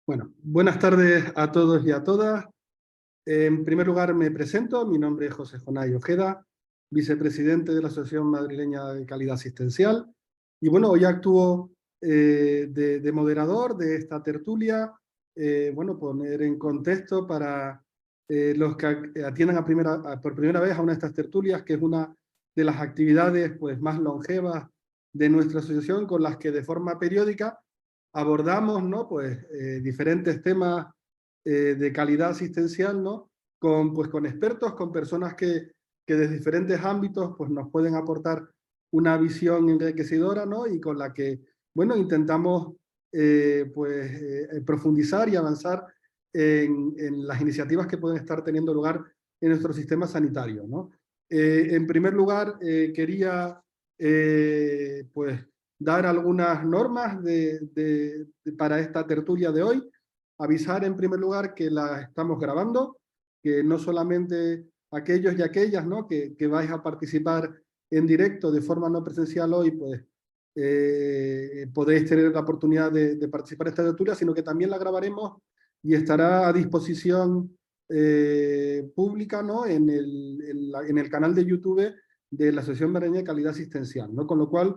Bueno, buenas tardes a todos y a todas. En primer lugar me presento, mi nombre es José Jonay Ojeda, vicepresidente de la Asociación Madrileña de Calidad Asistencial. Y bueno, hoy actúo de moderador de esta tertulia, bueno, poner en contexto para los que atiendan por primera vez a una de estas tertulias, que es una de las actividades pues, más longevas de nuestra asociación, con las que de forma periódica abordamos, ¿no? Pues, diferentes temas de calidad asistencial, ¿no? Con expertos, con personas que desde diferentes ámbitos pues, nos pueden aportar una visión enriquecedora, ¿no? Y con la que, bueno, intentamos profundizar y avanzar en las iniciativas que pueden estar teniendo lugar en nuestro sistema sanitario, ¿no? En primer lugar, quería pues dar algunas normas para esta tertulia de hoy. Avisar en primer lugar que la estamos grabando, que no solamente aquellos y aquellas, ¿no? que vais a participar en directo de forma no presencial hoy, pues podéis tener la oportunidad de participar en esta tertulia, sino que también la grabaremos y estará a disposición pública, ¿no? en el canal de YouTube de la Asociación Madrileña de Calidad Asistencial, ¿no? Con lo cual,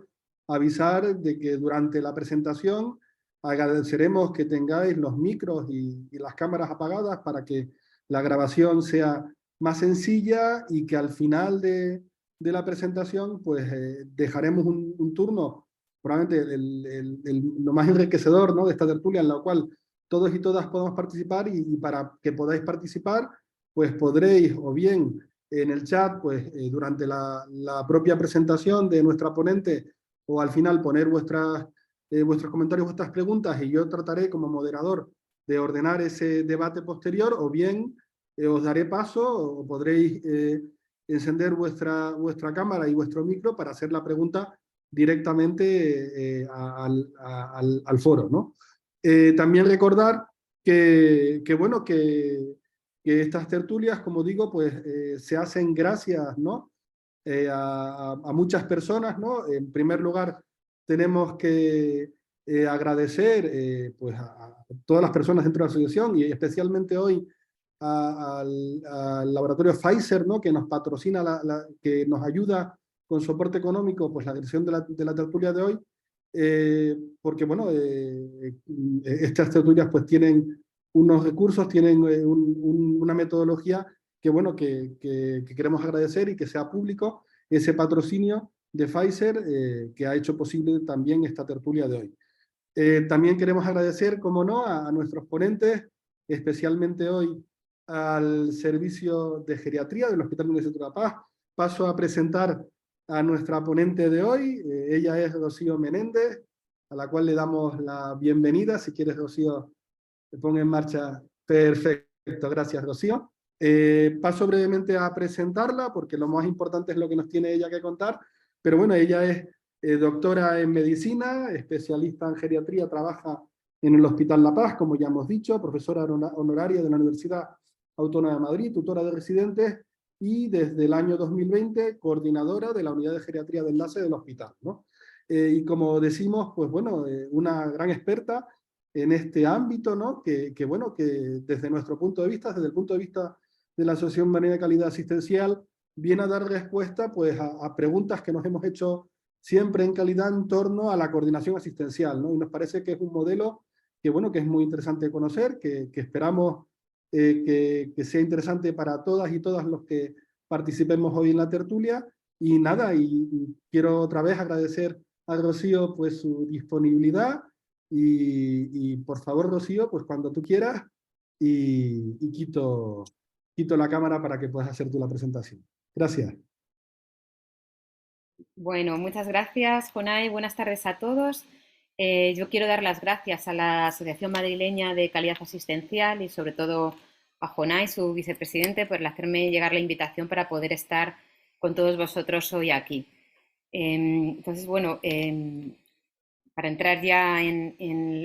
avisar de que durante la presentación agradeceremos que tengáis los micros y las cámaras apagadas para que la grabación sea más sencilla y que al final de la presentación pues dejaremos un turno, probablemente lo más enriquecedor, ¿no? de esta tertulia, en la cual todos y todas podamos participar y para que podáis participar pues podréis o bien en el chat pues durante la propia presentación de nuestra ponente o al final poner vuestros comentarios, vuestras preguntas, y yo trataré como moderador de ordenar ese debate posterior, o bien os daré paso o podréis encender vuestra cámara y vuestro micro para hacer la pregunta directamente al foro, ¿no? También recordar bueno, que estas tertulias, como digo, pues se hacen gracias, ¿no? A muchas personas, ¿no? En primer lugar, tenemos que agradecer pues a todas las personas dentro de la asociación y especialmente hoy al laboratorio Pfizer, ¿no? que nos patrocina, que nos ayuda con soporte económico, pues la dirección de la tertulia de hoy, porque bueno, estas tertulias pues tienen unos recursos, tienen una metodología que bueno, que queremos agradecer y que sea público ese patrocinio de Pfizer que ha hecho posible también esta tertulia de hoy. También queremos agradecer, como no, a nuestros ponentes, especialmente hoy al Servicio de Geriatría del Hospital Universitario de La Paz. Paso a presentar a nuestra ponente de hoy. Ella es Rocío Menéndez, a la cual le damos la bienvenida. Si quieres, Rocío, te pongo en marcha. Perfecto, gracias, Rocío. Paso brevemente a presentarla, porque lo más importante es lo que nos tiene ella que contar. Pero bueno, ella es doctora en medicina, especialista en geriatría, trabaja en el Hospital La Paz, como ya hemos dicho, profesora honoraria de la Universidad Autónoma de Madrid, tutora de residentes y desde el año 2020 coordinadora de la unidad de geriatría de enlace del hospital, ¿no? Y como decimos, pues bueno, una gran experta en este ámbito, ¿no? Bueno, que desde nuestro punto de vista, desde el punto de vista de la Asociación Madrileña de Calidad Asistencial, viene a dar respuesta pues, a preguntas que nos hemos hecho siempre en calidad en torno a la coordinación asistencial, ¿no? Y nos parece que es un modelo que, bueno, que es muy interesante de conocer, que esperamos que sea interesante para todas y todas los que participemos hoy en la tertulia. Y nada, y quiero otra vez agradecer a Rocío pues, su disponibilidad y por favor, Rocío, pues cuando tú quieras y quito la cámara para que puedas hacer tú la presentación. Gracias. Bueno, muchas gracias, Jonay. Buenas tardes a todos. Yo quiero dar las gracias a la Asociación Madrileña de Calidad Asistencial y sobre todo a Jonay, su vicepresidente, por hacerme llegar la invitación para poder estar con todos vosotros hoy aquí. Entonces, bueno, para entrar ya en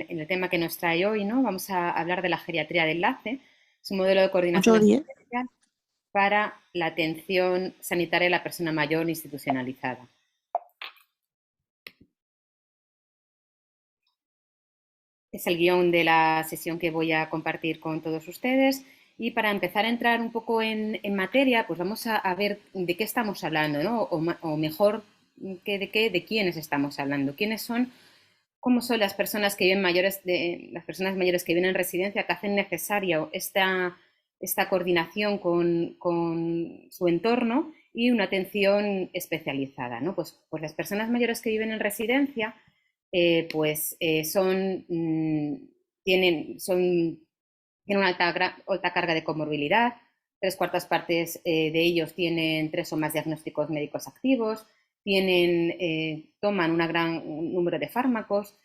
el tema que nos trae hoy, ¿no? Vamos a hablar de la geriatría de enlace. Es un modelo de coordinación asistencial para la atención sanitaria de la persona mayor institucionalizada. es el guión de la sesión que voy a compartir con todos ustedes. Y para empezar a entrar un poco en materia, pues vamos a ver de qué estamos hablando, ¿no? O mejor, de quiénes estamos hablando. ¿Quiénes son? ¿Cómo son las personas que viven las personas mayores que viven en residencia, que hacen necesaria esta coordinación con su entorno y una atención especializada, ¿no? Pues las personas mayores que viven en residencia tienen una alta carga de comorbilidad. 3/4 partes de ellos tienen 3 o más diagnósticos médicos activos, toman un gran número de fármacos.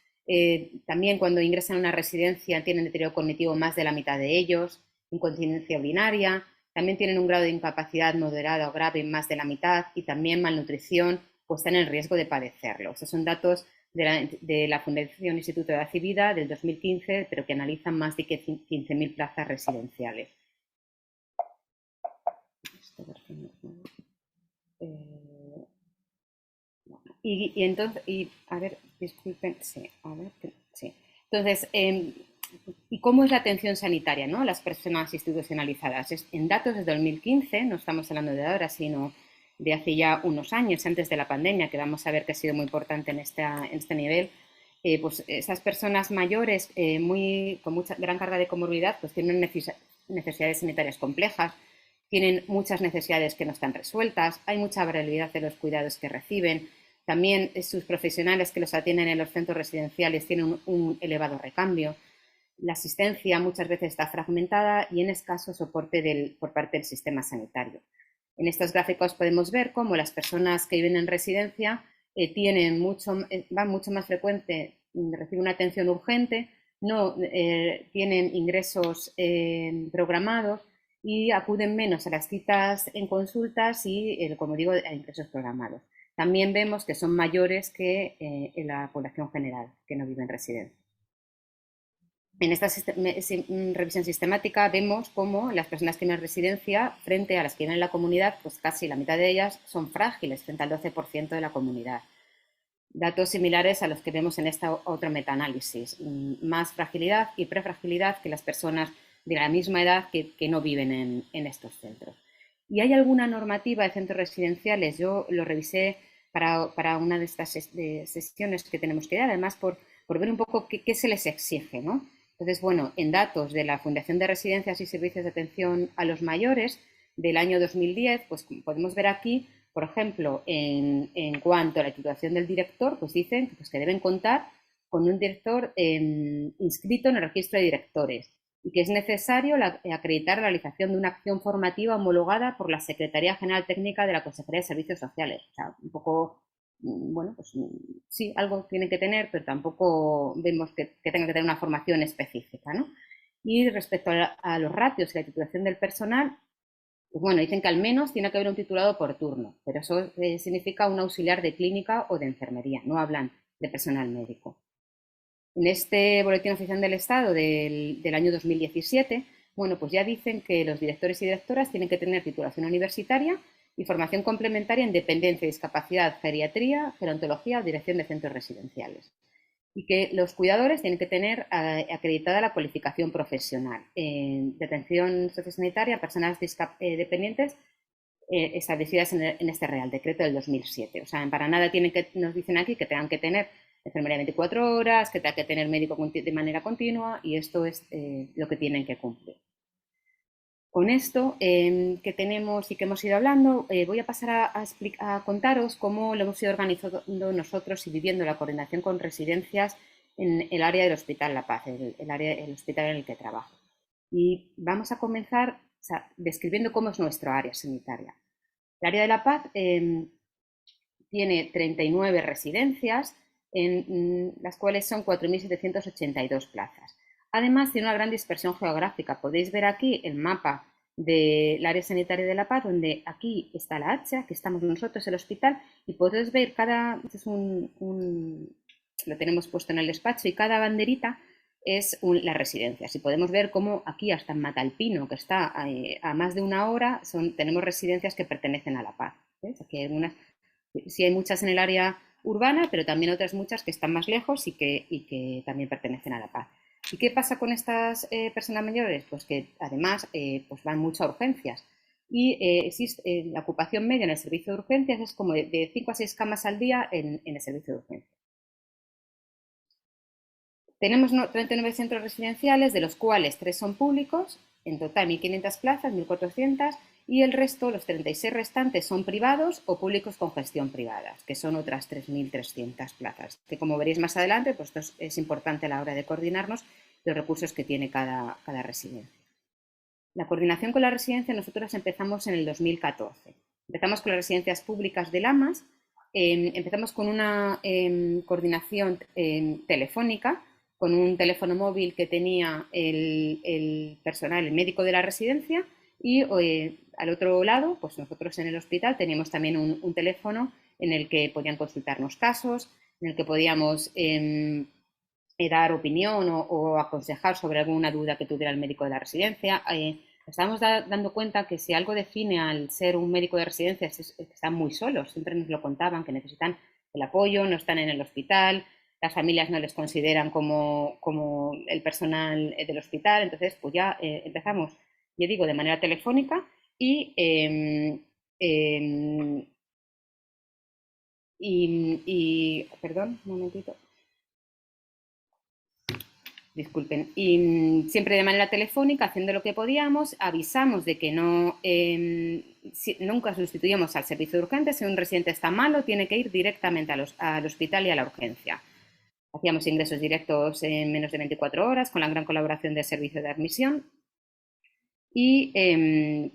También cuando ingresan a una residencia tienen deterioro cognitivo más de la mitad de ellos, incontinencia urinaria, también tienen un grado de incapacidad moderada o grave en más de la mitad y también malnutrición, pues están en riesgo de padecerlo. Estos son datos de la Fundación Instituto de la Vida del 2015, pero que analizan más de 15.000 plazas residenciales. Y entonces, a ver, disculpen, sí, a ver, sí. Entonces, ¿y cómo es la atención sanitaria, ¿no? Las personas institucionalizadas. En datos desde 2015, no estamos hablando de ahora, sino de hace ya unos años, antes de la pandemia, que vamos a ver que ha sido muy importante en este nivel, pues esas personas mayores con mucha gran carga de comorbilidad, pues tienen necesidades sanitarias complejas, tienen muchas necesidades que no están resueltas, hay mucha variabilidad de los cuidados que reciben. También sus profesionales que los atienden en los centros residenciales tienen un elevado recambio. La asistencia muchas veces está fragmentada y en escaso soporte por parte del sistema sanitario. En estos gráficos podemos ver cómo las personas que viven en residencia van mucho más frecuente, reciben una atención urgente, no tienen ingresos programados y acuden menos a las citas en consultas y, como digo, a ingresos programados. También vemos que son mayores que en la población general, que no vive en residencia. En esta revisión sistemática vemos cómo las personas que viven en residencia, frente a las que viven en la comunidad, pues casi la mitad de ellas son frágiles, frente al 12% de la comunidad. Datos similares a los que vemos en este otro metaanálisis. Más fragilidad y prefragilidad que las personas de la misma edad que no viven en estos centros. ¿Y hay alguna normativa de centros residenciales? Yo lo revisé para una de estas sesiones que tenemos que dar, además por ver un poco qué se les exige, ¿no? Entonces, bueno, en datos de la Fundación de Residencias y Servicios de Atención a los Mayores del año 2010, pues podemos ver aquí, por ejemplo, en cuanto a la titulación del director, pues dicen que deben contar con un director inscrito en el registro de directores y que es necesario acreditar la realización de una acción formativa homologada por la Secretaría General Técnica de la Consejería de Servicios Sociales. O sea, un poco, bueno, pues sí, algo tienen que tener, pero tampoco vemos que tengan que tener una formación específica, ¿no? Y respecto a los ratios y la titulación del personal, pues bueno, dicen que al menos tiene que haber un titulado por turno, pero eso significa un auxiliar de clínica o de enfermería, no hablan de personal médico. En este Boletín Oficial del Estado del año 2017, bueno, pues ya dicen que los directores y directoras tienen que tener titulación universitaria y formación complementaria en dependencia, discapacidad, geriatría, gerontología o dirección de centros residenciales. Y que los cuidadores tienen que tener acreditada la cualificación profesional de atención sociosanitaria a personas dependientes establecidas en este Real Decreto del 2007. O sea, para nada nos dicen aquí que tengan que tener enfermería 24 horas, que tenga que tener médico de manera continua y esto es lo que tienen que cumplir. Con esto que tenemos y que hemos ido hablando, voy a pasar a contaros cómo lo hemos ido organizando nosotros y viviendo la coordinación con residencias en el área del Hospital La Paz, el hospital en el que trabajo. Y vamos a comenzar describiendo cómo es nuestra área sanitaria. El área de La Paz tiene 39 residencias, en las cuales son 4.782 plazas. Además, tiene una gran dispersión geográfica. Podéis ver aquí el mapa del área sanitaria de La Paz, donde aquí está la H, aquí estamos nosotros, el hospital, y podéis ver lo tenemos puesto en el despacho, y cada banderita es la residencia. Si podemos ver cómo aquí hasta en Matalpino, que está a más de una hora, tenemos residencias que pertenecen a La Paz. ¿Ves? Aquí hay sí hay muchas en el área urbana, pero también otras muchas que están más lejos y que también pertenecen a La Paz. ¿Y qué pasa con estas personas mayores? Pues que además pues van mucho a urgencias. Y la ocupación media en el servicio de urgencias es como de 5 a 6 camas al día en el servicio de urgencias. Tenemos 39 centros residenciales, de los cuales 3 son públicos, en total 1.500 plazas, 1.400, y el resto, los 36 restantes, son privados o públicos con gestión privada, que son otras 3.300 plazas, que como veréis más adelante, pues esto es importante a la hora de coordinarnos los recursos que tiene cada residencia. La coordinación con la residencia nosotros empezamos en el 2014. Empezamos con las residencias públicas de Lamas, empezamos con una coordinación telefónica, con un teléfono móvil que tenía el personal, el médico de la residencia, y al otro lado, pues nosotros en el hospital teníamos también un teléfono en el que podían consultarnos casos, en el que podíamos dar opinión o aconsejar sobre alguna duda que tuviera el médico de la residencia. Estábamos dando cuenta que si algo define al ser un médico de residencia es que están muy solos, siempre nos lo contaban, que necesitan el apoyo, no están en el hospital, las familias no les consideran como el personal del hospital, entonces pues ya empezamos, yo digo, de manera telefónica y perdón, un momentito. Disculpen, y siempre de manera telefónica, haciendo lo que podíamos, avisamos de que nunca sustituíamos al servicio de urgencias. Si un residente está malo, tiene que ir directamente al hospital y a la urgencia. Hacíamos ingresos directos en menos de 24 horas con la gran colaboración del servicio de admisión y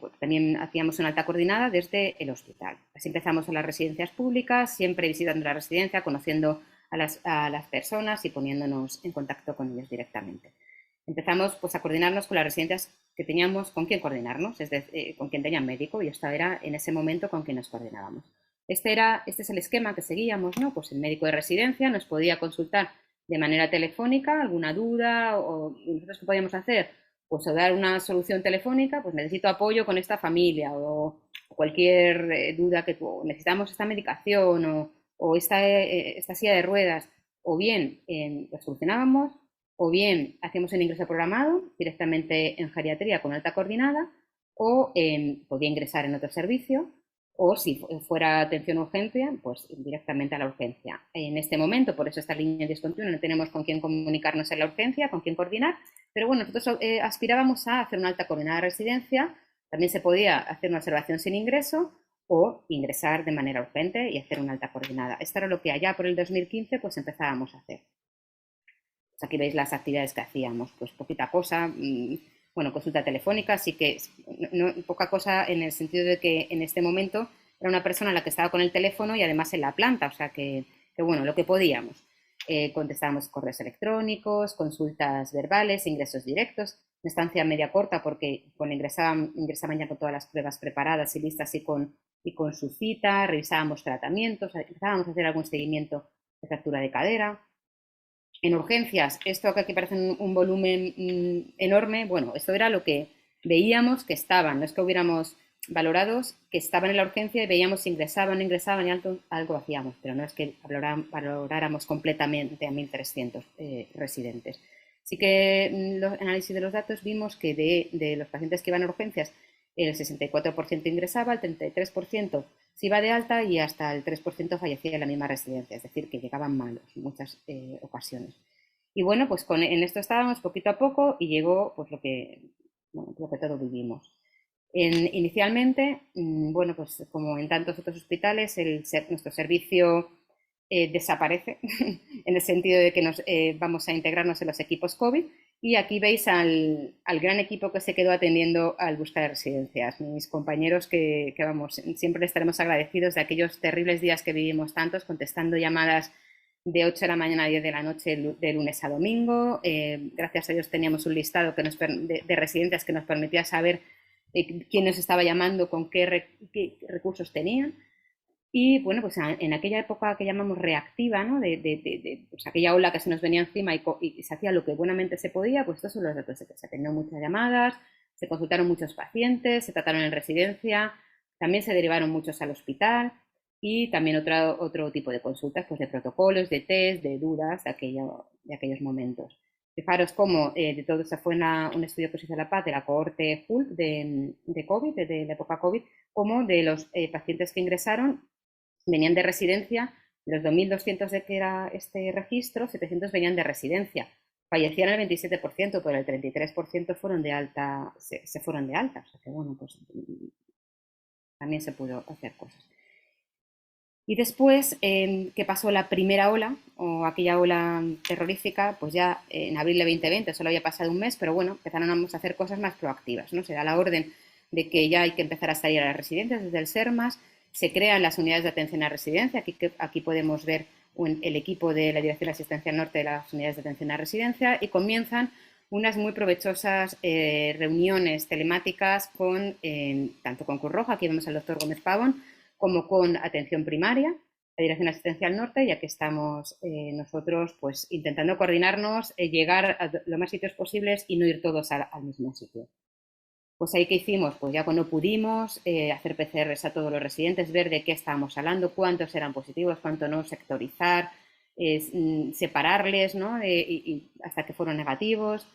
pues, también hacíamos una alta coordinada desde el hospital. Así empezamos en las residencias públicas, siempre visitando la residencia, conociendo a las personas y poniéndonos en contacto con ellos directamente. Empezamos pues, a coordinarnos con las residencias que teníamos con quien coordinarnos, es decir, con quien tenían médico, y esto era en ese momento con quien nos coordinábamos. Este es el esquema que seguíamos, ¿no? Pues el médico de residencia nos podía consultar de manera telefónica alguna duda, o nosotros qué podíamos hacer, pues o dar una solución telefónica, pues necesito apoyo con esta familia, o cualquier duda que necesitamos esta medicación, o esta silla de ruedas, o bien lo solucionábamos, o bien hacíamos un ingreso programado directamente en geriatría con alta coordinada, o podía ingresar en otro servicio, o si fuera atención urgencia, pues directamente a la urgencia. En este momento, por eso esta línea discontinua, no tenemos con quién comunicarnos en la urgencia, con quién coordinar, pero bueno, nosotros aspirábamos a hacer una alta coordinada de residencia, también se podía hacer una observación sin ingreso, o ingresar de manera urgente y hacer una alta coordinada. Esto era lo que allá por el 2015 pues empezábamos a hacer. Pues aquí veis las actividades que hacíamos, pues poquita cosa, bueno, consulta telefónica, sí que poca cosa en el sentido de que en este momento era una persona la que estaba con el teléfono y además en la planta, o sea que bueno, lo que podíamos. Contestábamos correos electrónicos, consultas verbales, ingresos directos, una estancia media corta porque ingresaban ya con todas las pruebas preparadas y listas y con su cita, revisábamos tratamientos, empezábamos a hacer algún seguimiento de fractura de cadera. En urgencias, esto que aquí parece un volumen enorme, bueno, esto era lo que veíamos que estaban, no es que hubiéramos valorados que estaban en la urgencia y veíamos si ingresaban y algo hacíamos, pero no es que valoráramos completamente a 1.300 residentes. Sí que en los análisis de los datos vimos que de los pacientes que iban a urgencias, el 64% ingresaba, el 33% se iba de alta y hasta el 3% fallecía en la misma residencia, es decir, que llegaban malos en muchas ocasiones. Y bueno, pues en esto estábamos poquito a poco y llegó pues lo que todos vivimos. Inicialmente, bueno, pues como en tantos otros hospitales, nuestro servicio desaparece en el sentido de que vamos a integrarnos en los equipos COVID, y aquí veis al gran equipo que se quedó atendiendo al buscar de residencias. Mis compañeros que vamos, siempre les estaremos agradecidos de aquellos terribles días que vivimos tantos, contestando llamadas de 8 de la mañana a 10 de la noche de lunes a domingo. Gracias a Dios teníamos un listado de residencias que nos permitía saber quién nos estaba llamando, con qué recursos tenían. Y bueno, pues en aquella época que llamamos reactiva, ¿no? Pues aquella ola que se nos venía encima y se hacía lo que buenamente se podía, pues estos son los datos de que se atendieron muchas llamadas, se consultaron muchos pacientes, se trataron en residencia, también se derivaron muchos al hospital y también otro tipo de consultas, pues de protocolos, de test, de dudas de aquellos momentos. Fijaros cómo de todo se fue un estudio que se hizo en La Paz de la cohorte HULP de COVID, de la época COVID, como de los pacientes que ingresaron venían de residencia, de los 2.200 de que era este registro, 700 venían de residencia. Fallecían el 27%, pero el 33% fueron de alta, se fueron de alta. O sea que, bueno, pues también se pudo hacer cosas. Y después, ¿qué pasó la primera ola o aquella ola terrorífica? Pues ya en abril de 2020, solo había pasado un mes, pero bueno, empezaron a hacer cosas más proactivas, ¿no? Se da la orden de que ya hay que empezar a salir a las residencias desde el SERMAS, se crean las unidades de atención a residencia, aquí podemos ver el equipo de la Dirección Asistencial Norte de las unidades de atención a residencia y comienzan unas muy provechosas reuniones telemáticas con, tanto con Cruz Roja, aquí vemos al doctor Gómez Pavón, como con atención primaria, la Dirección Asistencial Norte, ya que estamos nosotros pues intentando coordinarnos, llegar a los más sitios posibles y no ir todos al mismo sitio. Pues ahí que hicimos, pues ya cuando pudimos hacer PCRs a todos los residentes, ver de qué estábamos hablando, cuántos eran positivos, cuánto no, sectorizar, separarles, ¿no? Y hasta que fueron negativos.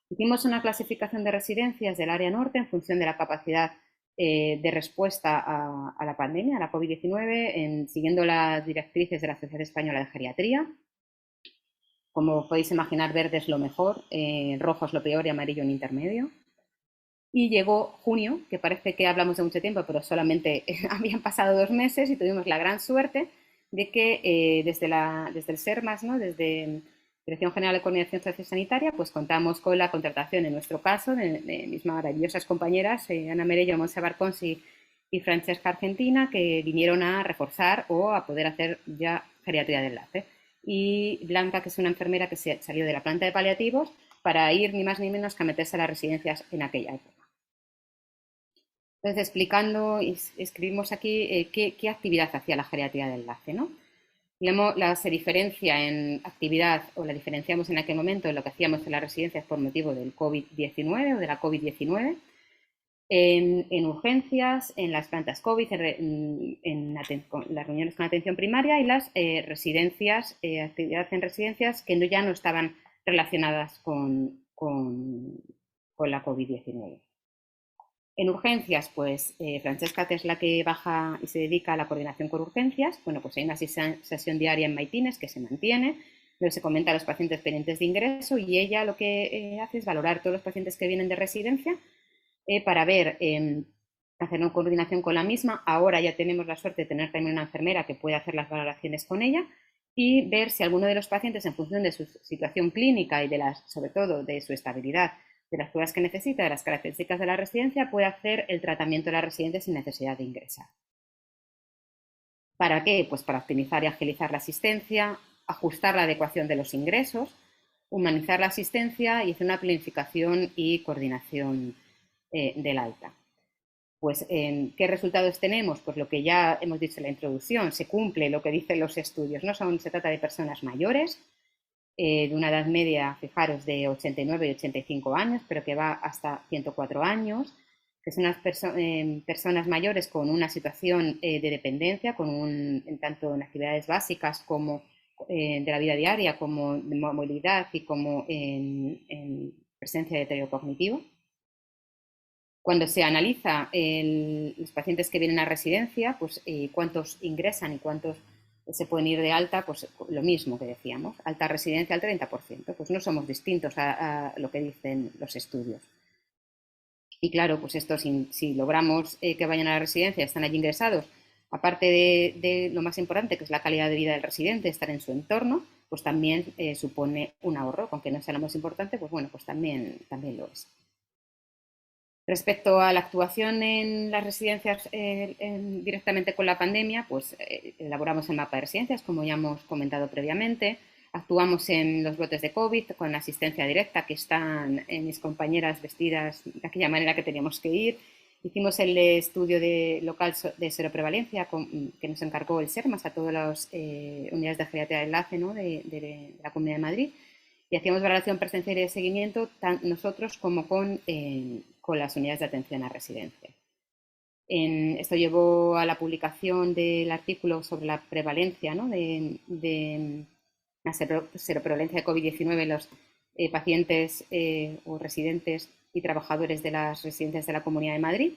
Hicimos una clasificación de residencias del área norte en función de la capacidad de respuesta a la pandemia, a la COVID-19, siguiendo las directrices de la Sociedad Española de Geriatría. Como podéis imaginar, verde es lo mejor, rojo es lo peor y amarillo un intermedio. Y llegó junio, que parece que hablamos de mucho tiempo, pero solamente habían pasado 2 meses y tuvimos la gran suerte de que desde el SERMAS, ¿no? Desde Dirección General de Coordinación Sociosanitaria, pues contamos con la contratación, en nuestro caso, de mis maravillosas compañeras, Ana Merello, Montse Barconsi y Francesca Argentina, que vinieron a reforzar o a poder hacer ya geriatría de enlace. Y Blanca, que es una enfermera que salió de la planta de paliativos para ir ni más ni menos que a meterse a las residencias en aquella época. Entonces, explicando, escribimos aquí qué actividad hacía la geriatría de enlace, ¿no? Se diferencia en actividad, o la diferenciamos en aquel momento en lo que hacíamos en las residencias por motivo del COVID-19 o de la COVID-19, en urgencias, en las plantas COVID, en las reuniones con atención primaria y las residencias, actividad en residencias que ya no estaban relacionadas con la COVID-19. En urgencias, pues Francesca, que es la que baja y se dedica a la coordinación con urgencias, bueno, pues hay una sesión diaria en Maitines que se mantiene, donde se comenta a los pacientes pendientes de ingreso y ella lo que hace es valorar todos los pacientes que vienen de residencia para ver, hacer una coordinación con la misma. Ahora ya tenemos la suerte de tener también una enfermera que puede hacer las valoraciones con ella y ver si alguno de los pacientes, en función de su situación clínica y sobre todo de su estabilidad, de las pruebas que necesita, de las características de la residencia, puede hacer el tratamiento de la residencia sin necesidad de ingresar. ¿Para qué? Pues para optimizar y agilizar la asistencia, ajustar la adecuación de los ingresos, humanizar la asistencia y hacer una planificación y coordinación del alta. Pues, ¿qué resultados tenemos? Pues lo que ya hemos dicho en la introducción, se cumple lo que dicen los estudios, ¿no? Se trata de personas mayores, de una edad media, fijaros, de 89 y 85 años, pero que va hasta 104 años, que son unas personas mayores con una situación de dependencia, tanto en actividades básicas como de la vida diaria, como de movilidad y como en presencia de deterioro cognitivo. Cuando se analiza los pacientes que vienen a residencia, pues cuántos ingresan y cuántos se pueden ir de alta, pues lo mismo que decíamos, alta residencia al 30%, pues no somos distintos a lo que dicen los estudios. Y claro, pues esto si logramos que vayan a la residencia, están allí ingresados, aparte de lo más importante, que es la calidad de vida del residente, estar en su entorno, pues también supone un ahorro, aunque no sea lo más importante, pues bueno, pues también lo es. Respecto a la actuación en las residencias directamente con la pandemia, pues elaboramos el mapa de residencias, como ya hemos comentado previamente. Actuamos en los brotes de COVID con la asistencia directa, que están mis compañeras vestidas de aquella manera que teníamos que ir. Hicimos el estudio local de seroprevalencia que nos encargó el SERMAS a todas las unidades de geriatría de enlace, ¿no? de la Comunidad de Madrid. Y hacíamos valoración presencial y de seguimiento nosotros como con las unidades de atención a residencia. Esto llevó a la publicación del artículo sobre la prevalencia, ¿no? de la seroprevalencia de COVID-19 pacientes o residentes y trabajadores de las residencias de la Comunidad de Madrid.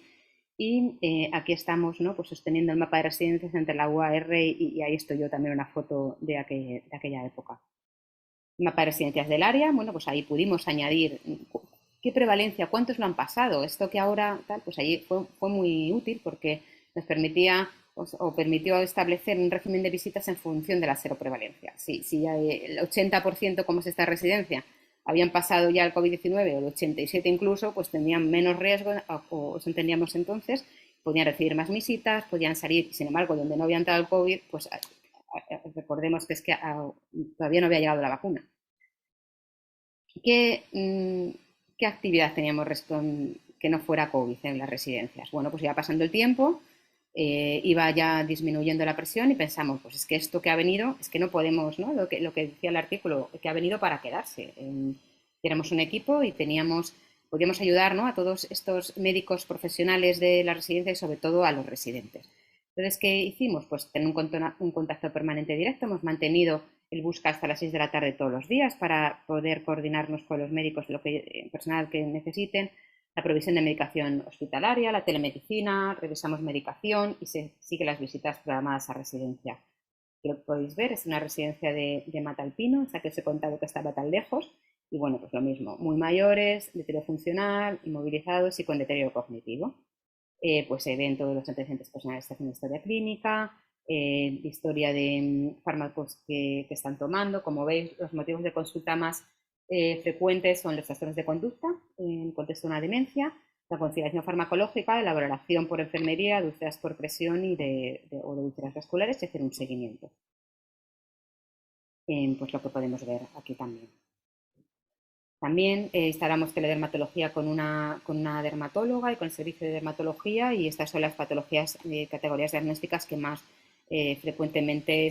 Y aquí estamos, ¿no?, pues sosteniendo el mapa de residencias entre la UAR y ahí estoy yo también, una foto de aquella época. Mapa de residencias del área, bueno, pues ahí pudimos añadir qué prevalencia, cuántos lo han pasado. Esto que ahora, tal, pues ahí fue muy útil porque nos permitía o permitió establecer un régimen de visitas en función de la seroprevalencia. Si el 80%, como es esta residencia, habían pasado ya el COVID-19, o el 87 incluso, pues tenían menos riesgo, o eso entendíamos entonces, podían recibir más visitas, podían salir. Sin embargo, donde no había entrado el COVID, pues recordemos que es que todavía no había llegado la vacuna. ¿Qué actividad teníamos que no fuera COVID en las residencias? Bueno, pues iba pasando el tiempo, iba ya disminuyendo la presión y pensamos, pues es que esto que ha venido, es que no podemos, ¿no? Lo que decía el artículo, que ha venido para quedarse. Éramos un equipo y podíamos ayudar, ¿no?, a todos estos médicos profesionales de la residencia y sobre todo a los residentes. Entonces, ¿qué hicimos? Pues tener un contacto permanente directo. Hemos mantenido el busca hasta las 6 de la tarde todos los días para poder coordinarnos con los médicos, personal que necesiten, la provisión de medicación hospitalaria, la telemedicina, revisamos medicación y se sigue las visitas programadas a residencia. Lo que podéis ver es una residencia de Matalpino, esa que os he contado que estaba tan lejos, y bueno, pues lo mismo, muy mayores, deterioro funcional, inmovilizados y con deterioro cognitivo. Pues se ven todos los antecedentes personales de historia clínica, historia de fármacos que están tomando. Como veis, los motivos de consulta más frecuentes son los trastornos de conducta en contexto de una demencia, la conciliación farmacológica, la valoración por enfermería de úlceras por presión o de úlceras vasculares, y hacer un seguimiento. Pues lo que podemos ver aquí también. También instalamos teledermatología con una dermatóloga y con el servicio de dermatología, y estas son las patologías, categorías diagnósticas que más frecuentemente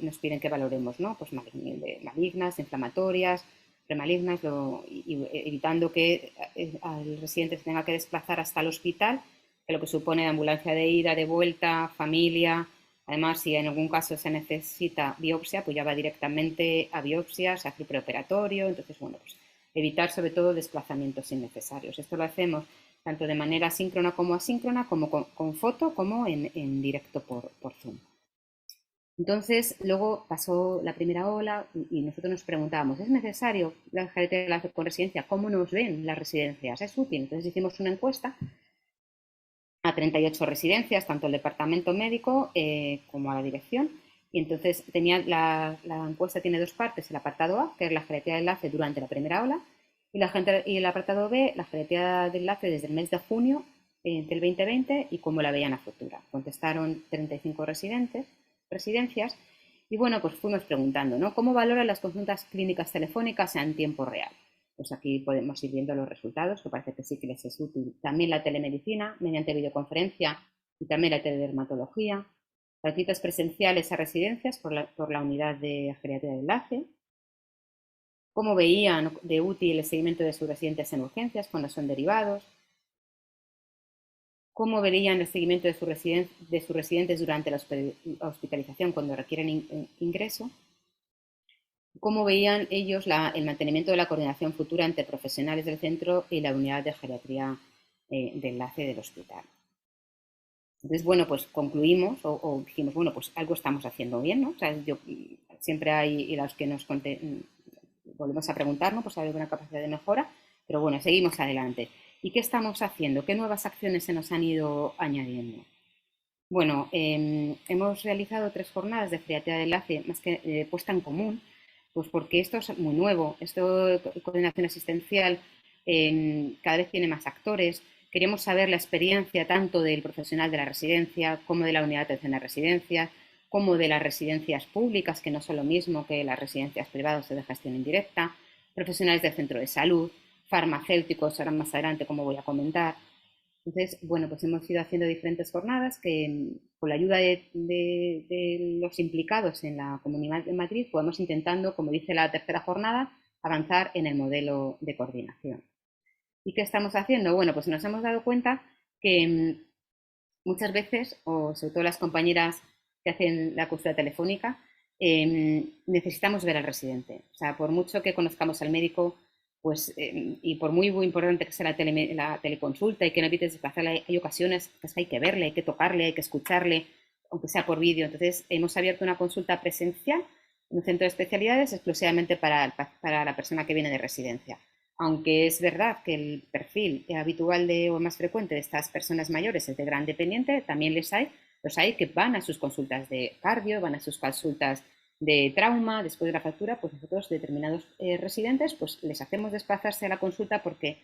nos piden que valoremos, ¿no? Pues malignas, inflamatorias, premalignas, evitando que el residente se tenga que desplazar hasta el hospital, que lo que supone de ambulancia de ida, de vuelta, familia. Además, si en algún caso se necesita biopsia, pues ya va directamente a biopsia, se hace preoperatorio. Entonces, bueno, pues evitar sobre todo desplazamientos innecesarios. Esto lo hacemos tanto de manera síncrona como asíncrona, como con foto, como en directo por Zoom. Entonces, luego pasó la primera ola y nosotros nos preguntábamos, ¿es necesario la geriatría de enlace con residencia? ¿Cómo nos ven las residencias? ¿Es útil? Entonces hicimos una encuesta a 38 residencias, tanto el departamento médico como a la dirección. Y entonces la encuesta tiene dos partes: el apartado A, que es la geriatría de enlace durante la primera ola, y el apartado B, la geriatría de enlace desde el mes de junio del 2020 y cómo la veían a futuro. Contestaron 35 residencias y bueno, pues fuimos preguntando, ¿no?, ¿cómo valoran las consultas clínicas telefónicas en tiempo real? Pues aquí podemos ir viendo los resultados, que parece que sí que les es útil. También la telemedicina mediante videoconferencia y también la teledermatología. Las visitas presenciales a residencias por la unidad de geriatría de enlace. Cómo veían de útil el seguimiento de sus residentes en urgencias cuando son derivados. Cómo verían el seguimiento de sus residentes durante la hospitalización cuando requieren ingreso. Cómo veían ellos el mantenimiento de la coordinación futura entre profesionales del centro y la unidad de geriatría de enlace del hospital. Entonces, bueno, pues concluimos o dijimos, bueno, pues algo estamos haciendo bien, ¿no? O sea, siempre hay los que volvemos a preguntar, ¿no?, pues hay alguna capacidad de mejora, pero bueno, seguimos adelante. ¿Y qué estamos haciendo? ¿Qué nuevas acciones se nos han ido añadiendo? Bueno, hemos realizado 3 jornadas de geriatría de enlace, más que puesta en común, pues porque esto es muy nuevo. Esto de coordinación asistencial cada vez tiene más actores. Queríamos saber la experiencia tanto del profesional de la residencia como de la unidad de atención a residencias, como de las residencias públicas, que no son lo mismo que las residencias privadas o de gestión indirecta, profesionales del centro de salud, farmacéuticos, ahora más adelante, como voy a comentar. Entonces, bueno, pues hemos ido haciendo diferentes jornadas que, con la ayuda de los implicados en la Comunidad de Madrid, podemos intentando, como dice la tercera jornada, avanzar en el modelo de coordinación. ¿Y qué estamos haciendo? Bueno, pues nos hemos dado cuenta que muchas veces, o sobre todo las compañeras que hacen la custodia telefónica, necesitamos ver al residente. O sea, por mucho que conozcamos al médico, pues, y por muy importante que sea la teleconsulta y que no evites desplazarle, hay ocasiones que hay que verle, hay que tocarle, hay que escucharle, aunque sea por vídeo. Entonces, hemos abierto una consulta presencial en un centro de especialidades exclusivamente para la persona que viene de residencia. Aunque es verdad que el perfil habitual o más frecuente de estas personas mayores es de gran dependiente, también los hay que van a sus consultas de cardio, van a sus consultas de trauma, después de la fractura, pues nosotros, determinados residentes, pues les hacemos desplazarse a la consulta porque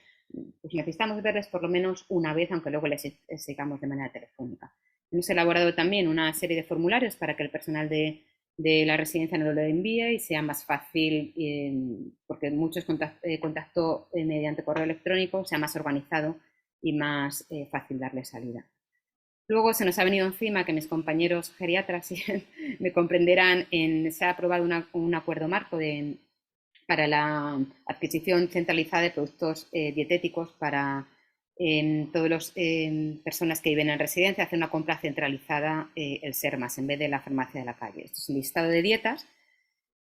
pues necesitamos verles por lo menos una vez, aunque luego les sigamos de manera telefónica. Hemos elaborado también una serie de formularios para que el personal de la residencia no lo envíe y sea más fácil, porque muchos contacto mediante correo electrónico, sea más organizado y más fácil darle salida. Luego se nos ha venido encima que mis compañeros geriatras me comprenderán, se ha aprobado un acuerdo marco para la adquisición centralizada de productos dietéticos para todas las personas que viven en residencia, hacer una compra centralizada, el SERMAS, en vez de la farmacia de la calle. Esto es un listado de dietas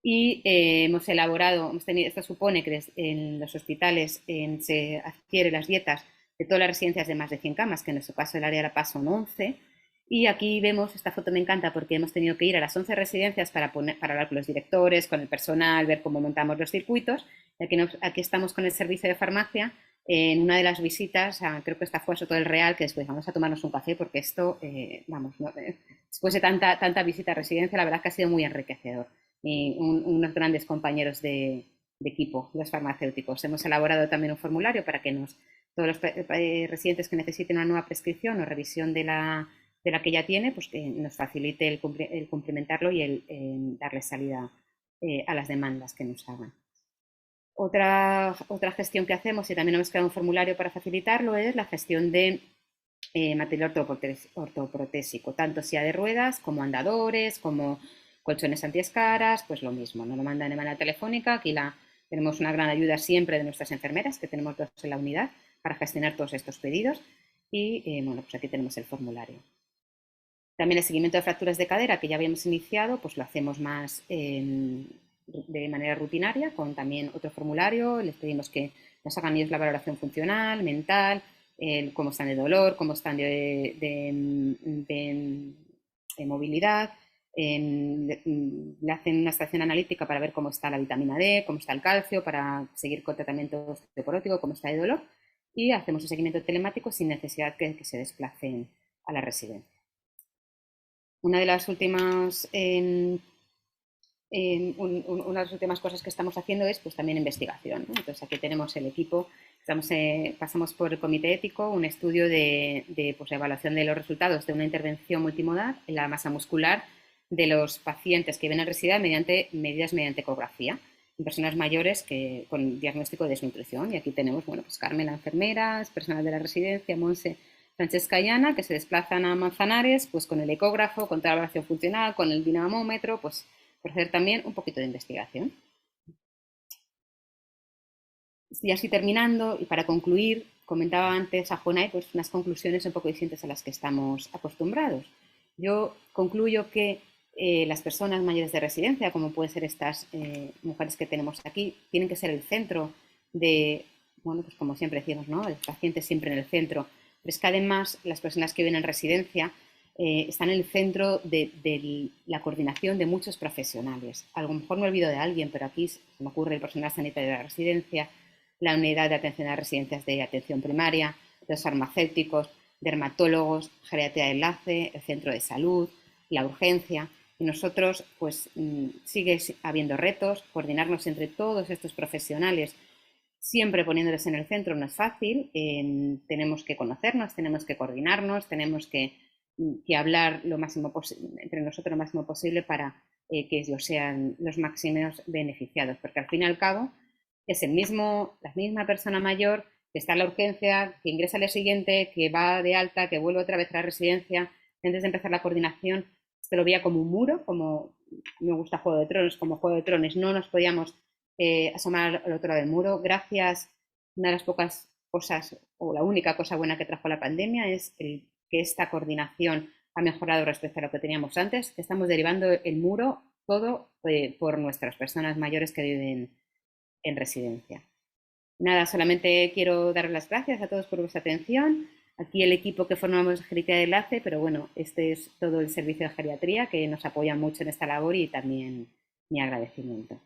y hemos elaborado, esto supone que en los hospitales se adquiere las dietas de todas las residencias de más de 100 camas, que en nuestro caso el área de La Paz son 11, y aquí vemos, esta foto me encanta porque hemos tenido que ir a las 11 residencias para hablar con los directores, con el personal, ver cómo montamos los circuitos. Aquí estamos con el servicio de farmacia. En una de las visitas, creo que esta fue a Soto del Real, que después vamos a tomarnos un café porque esto, después de tanta visita a residencia, la verdad es que ha sido muy enriquecedor. Y unos grandes compañeros de equipo, los farmacéuticos. Hemos elaborado también un formulario para que todos los residentes que necesiten una nueva prescripción o revisión de la que ya tiene, pues que nos facilite el cumplimentarlo y el darle salida a las demandas que nos hagan. Otra gestión que hacemos, y también hemos creado un formulario para facilitarlo, es la gestión de material ortoprotésico, tanto silla de ruedas como andadores, como colchones antiescaras, pues lo mismo, nos lo mandan de manera telefónica. Aquí tenemos una gran ayuda siempre de nuestras enfermeras, que tenemos 2 en la unidad, para gestionar todos estos pedidos. Y bueno, pues aquí tenemos el formulario. También el seguimiento de fracturas de cadera, que ya habíamos iniciado, pues lo hacemos más de manera rutinaria, con también otro formulario. Les pedimos que nos hagan ellos la valoración funcional, mental, cómo están de dolor, cómo están de movilidad. Le hacen una estación analítica para ver cómo está la vitamina D, cómo está el calcio, para seguir con tratamiento osteoporótico, cómo está de dolor. Y hacemos un seguimiento telemático sin necesidad que se desplacen a la residencia. Una de las últimas cosas que estamos haciendo es pues también investigación, ¿no? Entonces aquí tenemos el equipo, pasamos por el comité ético, un estudio de pues, evaluación de los resultados de una intervención multimodal en la masa muscular de los pacientes que vienen a residir medidas mediante ecografía en personas mayores con diagnóstico de desnutrición. Y aquí tenemos, bueno, pues Carmen, la enfermera, personal de la residencia, Monse, Francesca y Ana, que se desplazan a Manzanares pues con el ecógrafo, con toda la evaluación funcional, con el dinamómetro, pues por hacer también un poquito de investigación. Y así terminando, y para concluir, comentaba antes a Jonay pues unas conclusiones un poco distintas a las que estamos acostumbrados. Yo concluyo que las personas mayores de residencia, como pueden ser estas mujeres que tenemos aquí, tienen que ser el centro de, bueno, pues como siempre decimos, ¿no? El paciente siempre en el centro. Pero es que además las personas que viven en residencia están en el centro de la coordinación de muchos profesionales. A lo mejor me olvido de alguien, pero aquí se me ocurre el personal sanitario de la residencia, la unidad de atención a las residencias de atención primaria, los farmacéuticos, dermatólogos, geriatría de enlace, el centro de salud, la urgencia. Y nosotros, pues, sigue habiendo retos, coordinarnos entre todos estos profesionales, siempre poniéndoles en el centro no es fácil. Tenemos que conocernos, tenemos que coordinarnos, tenemos que hablar lo máximo entre nosotros lo máximo posible para que ellos sean los máximos beneficiados, porque al fin y al cabo es la misma persona mayor que está en la urgencia, que ingresa al día siguiente, que va de alta, que vuelve otra vez a la residencia. Antes de empezar la coordinación se lo veía como un muro, como me gusta Juego de Tronos, como Juego de Tronos, no nos podíamos asomar al otro lado del muro. Gracias, una de las pocas cosas, o la única cosa buena que trajo la pandemia es que esta coordinación ha mejorado respecto a lo que teníamos antes, que estamos derivando el muro todo por nuestras personas mayores que viven en residencia. Nada, solamente quiero dar las gracias a todos por vuestra atención. Aquí el equipo que formamos Geriatría de Enlace, pero bueno, este es todo el servicio de geriatría que nos apoya mucho en esta labor y también mi agradecimiento.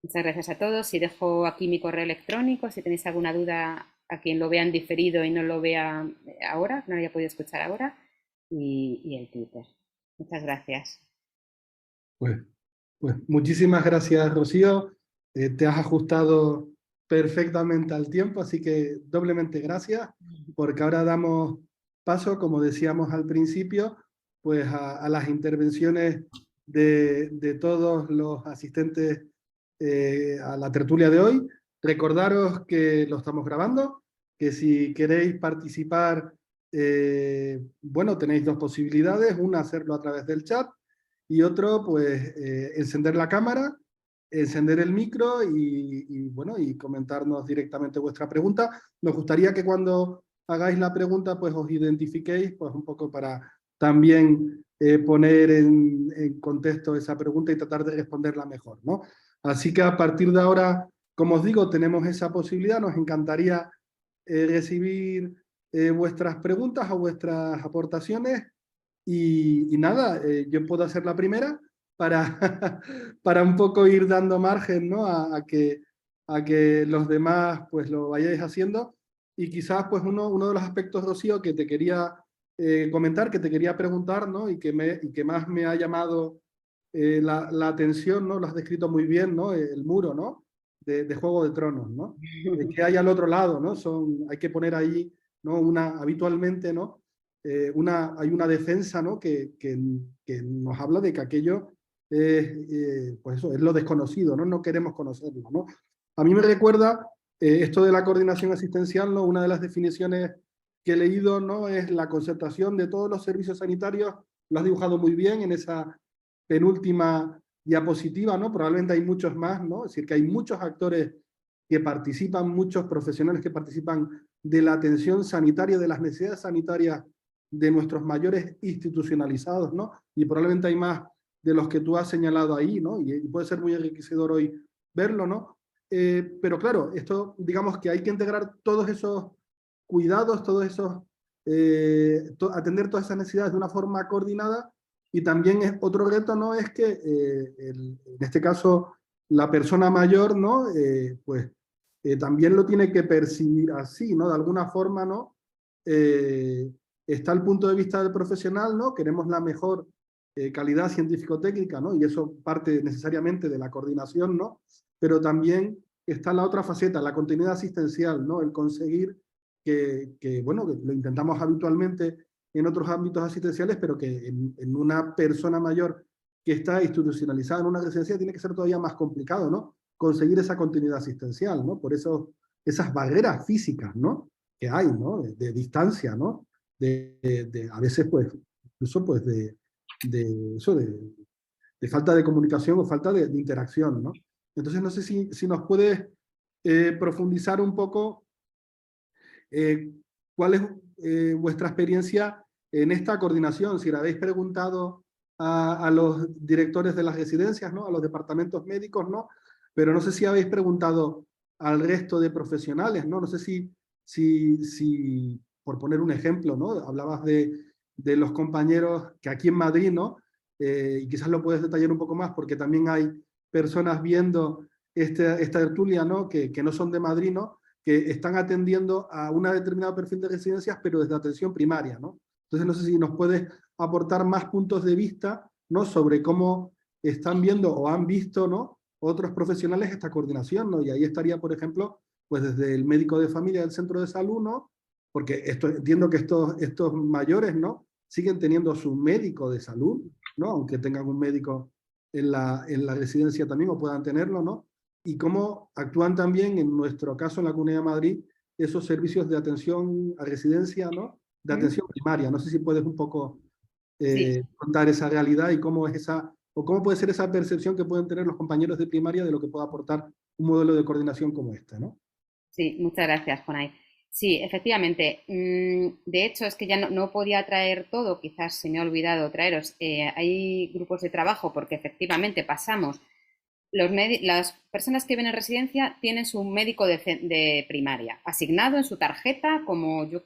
Muchas gracias a todos y dejo aquí mi correo electrónico si tenéis alguna duda a quien lo vea en diferido y no lo vea ahora, no lo haya podido escuchar ahora, y el Twitter. Muchas gracias. Pues, pues muchísimas gracias, Rocío. Te has ajustado perfectamente al tiempo, así que doblemente gracias, porque ahora damos paso, como decíamos al principio, pues a las intervenciones de todos los asistentes a la tertulia de hoy. Recordaros que lo estamos grabando, que si queréis participar, bueno, tenéis dos posibilidades, una hacerlo a través del chat, y otro, pues, encender la cámara, encender el micro bueno, y comentarnos directamente vuestra pregunta. Nos gustaría que cuando hagáis la pregunta, pues os identifiquéis, pues un poco para también poner en contexto esa pregunta y tratar de responderla mejor, ¿no? Así que a partir de ahora, como os digo, tenemos esa posibilidad. Nos encantaría recibir vuestras preguntas o vuestras aportaciones. Y nada, yo puedo hacer la primera para, para un poco ir dando margen, ¿no? a que los demás pues lo vayáis haciendo. Y quizás pues uno de los aspectos, Rocío, que te quería comentar, que te quería preguntar, ¿no? Y que más me ha llamado la atención, ¿no? Lo has descrito muy bien, ¿no? El muro, ¿no? De Juego de Tronos, ¿no? Que hay al otro lado, ¿no? Hay que poner ahí, ¿no? Habitualmente, ¿no? Hay una defensa, ¿no? que nos habla de que aquello pues eso, es lo desconocido, ¿no? No queremos conocerlo, ¿no? A mí me recuerda esto de la coordinación asistencial, ¿no? Una de las definiciones que he leído, ¿no? Es la concertación de todos los servicios sanitarios. Lo has dibujado muy bien en esa penúltima diapositiva, ¿no? Probablemente hay muchos más, ¿no? Es decir, que hay muchos actores que participan, muchos profesionales que participan de la atención sanitaria, de las necesidades sanitarias de nuestros mayores institucionalizados, ¿no? Y probablemente hay más de los que tú has señalado ahí, ¿no? Y puede ser muy enriquecedor hoy verlo, ¿no? Pero claro, esto, digamos que hay que integrar todos esos cuidados, todos esos, atender todas esas necesidades de una forma coordinada, y también es otro reto, ¿no? Es que en este caso la persona mayor, ¿no? Pues también lo tiene que percibir así, ¿no? De alguna forma, ¿no? Está el punto de vista del profesional, ¿no? Queremos la mejor calidad científico-técnica, ¿no? Y eso parte necesariamente de la coordinación, ¿no? Pero también está la otra faceta, la continuidad asistencial, ¿no? El conseguir bueno, que lo intentamos habitualmente en otros ámbitos asistenciales, pero que en una persona mayor que está institucionalizada en una residencia tiene que ser todavía más complicado, ¿no? Conseguir esa continuidad asistencial, ¿no? Por eso esas barreras físicas, ¿no? Que hay, ¿no? De distancia, ¿no? A veces, pues, incluso, pues, eso, de falta de comunicación o falta de interacción, ¿no? Entonces, no sé si nos puedes profundizar un poco cuál es vuestra experiencia en esta coordinación. Si le habéis preguntado a los directores de las residencias, ¿no? A los departamentos médicos, ¿no? Pero no sé si habéis preguntado al resto de profesionales, ¿no? No sé si por poner un ejemplo, ¿no? Hablabas de los compañeros que aquí en Madrid, ¿no? Y quizás lo puedes detallar un poco más, porque también hay personas viendo esta tertulia, ¿no? Que no son de Madrid, ¿no? Que están atendiendo a un determinado perfil de residencias, pero desde atención primaria, ¿no? Entonces, no sé si nos puedes aportar más puntos de vista, ¿no? Sobre cómo están viendo o han visto, ¿no? Otros profesionales esta coordinación, ¿no? Y ahí estaría, por ejemplo, pues desde el médico de familia del centro de salud, ¿no? Porque entiendo que estos mayores, ¿no? Siguen teniendo su médico de salud, ¿no? Aunque tengan un médico en la residencia también, o puedan tenerlo, ¿no? Y cómo actúan también, en nuestro caso en la Comunidad de Madrid, esos servicios de atención a residencia, ¿no? De atención primaria. No sé si puedes un poco Sí, contar esa realidad y cómo es o cómo puede ser esa percepción que pueden tener los compañeros de primaria de lo que puede aportar un modelo de coordinación como este, ¿no? sí, muchas gracias, Jonay. Sí, efectivamente. De hecho, es que ya no podía traer todo, quizás se me ha olvidado traeros. Hay grupos de trabajo porque efectivamente pasamos. Las personas que vienen en residencia tienen su médico de primaria asignado en su tarjeta, como yo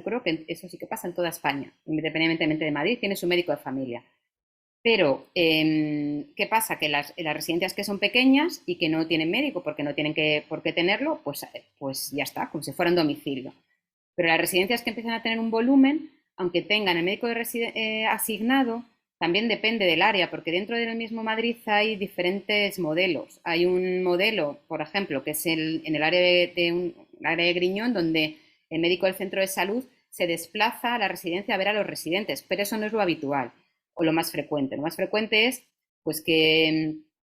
creo que eso sí que pasa en toda España, independientemente de Madrid, tiene su médico de familia. Pero, ¿qué pasa? Que las residencias que son pequeñas y que no tienen médico porque no tienen por qué tenerlo, pues ya está, como si fuera un domicilio. Pero las residencias que empiezan a tener un volumen, aunque tengan el médico asignado, también depende del área, porque dentro del mismo Madrid hay diferentes modelos. Hay un modelo, por ejemplo, que es en el área el área de Griñón, donde el médico del centro de salud se desplaza a la residencia a ver a los residentes, pero eso no es lo habitual o lo más frecuente. Lo más frecuente es pues que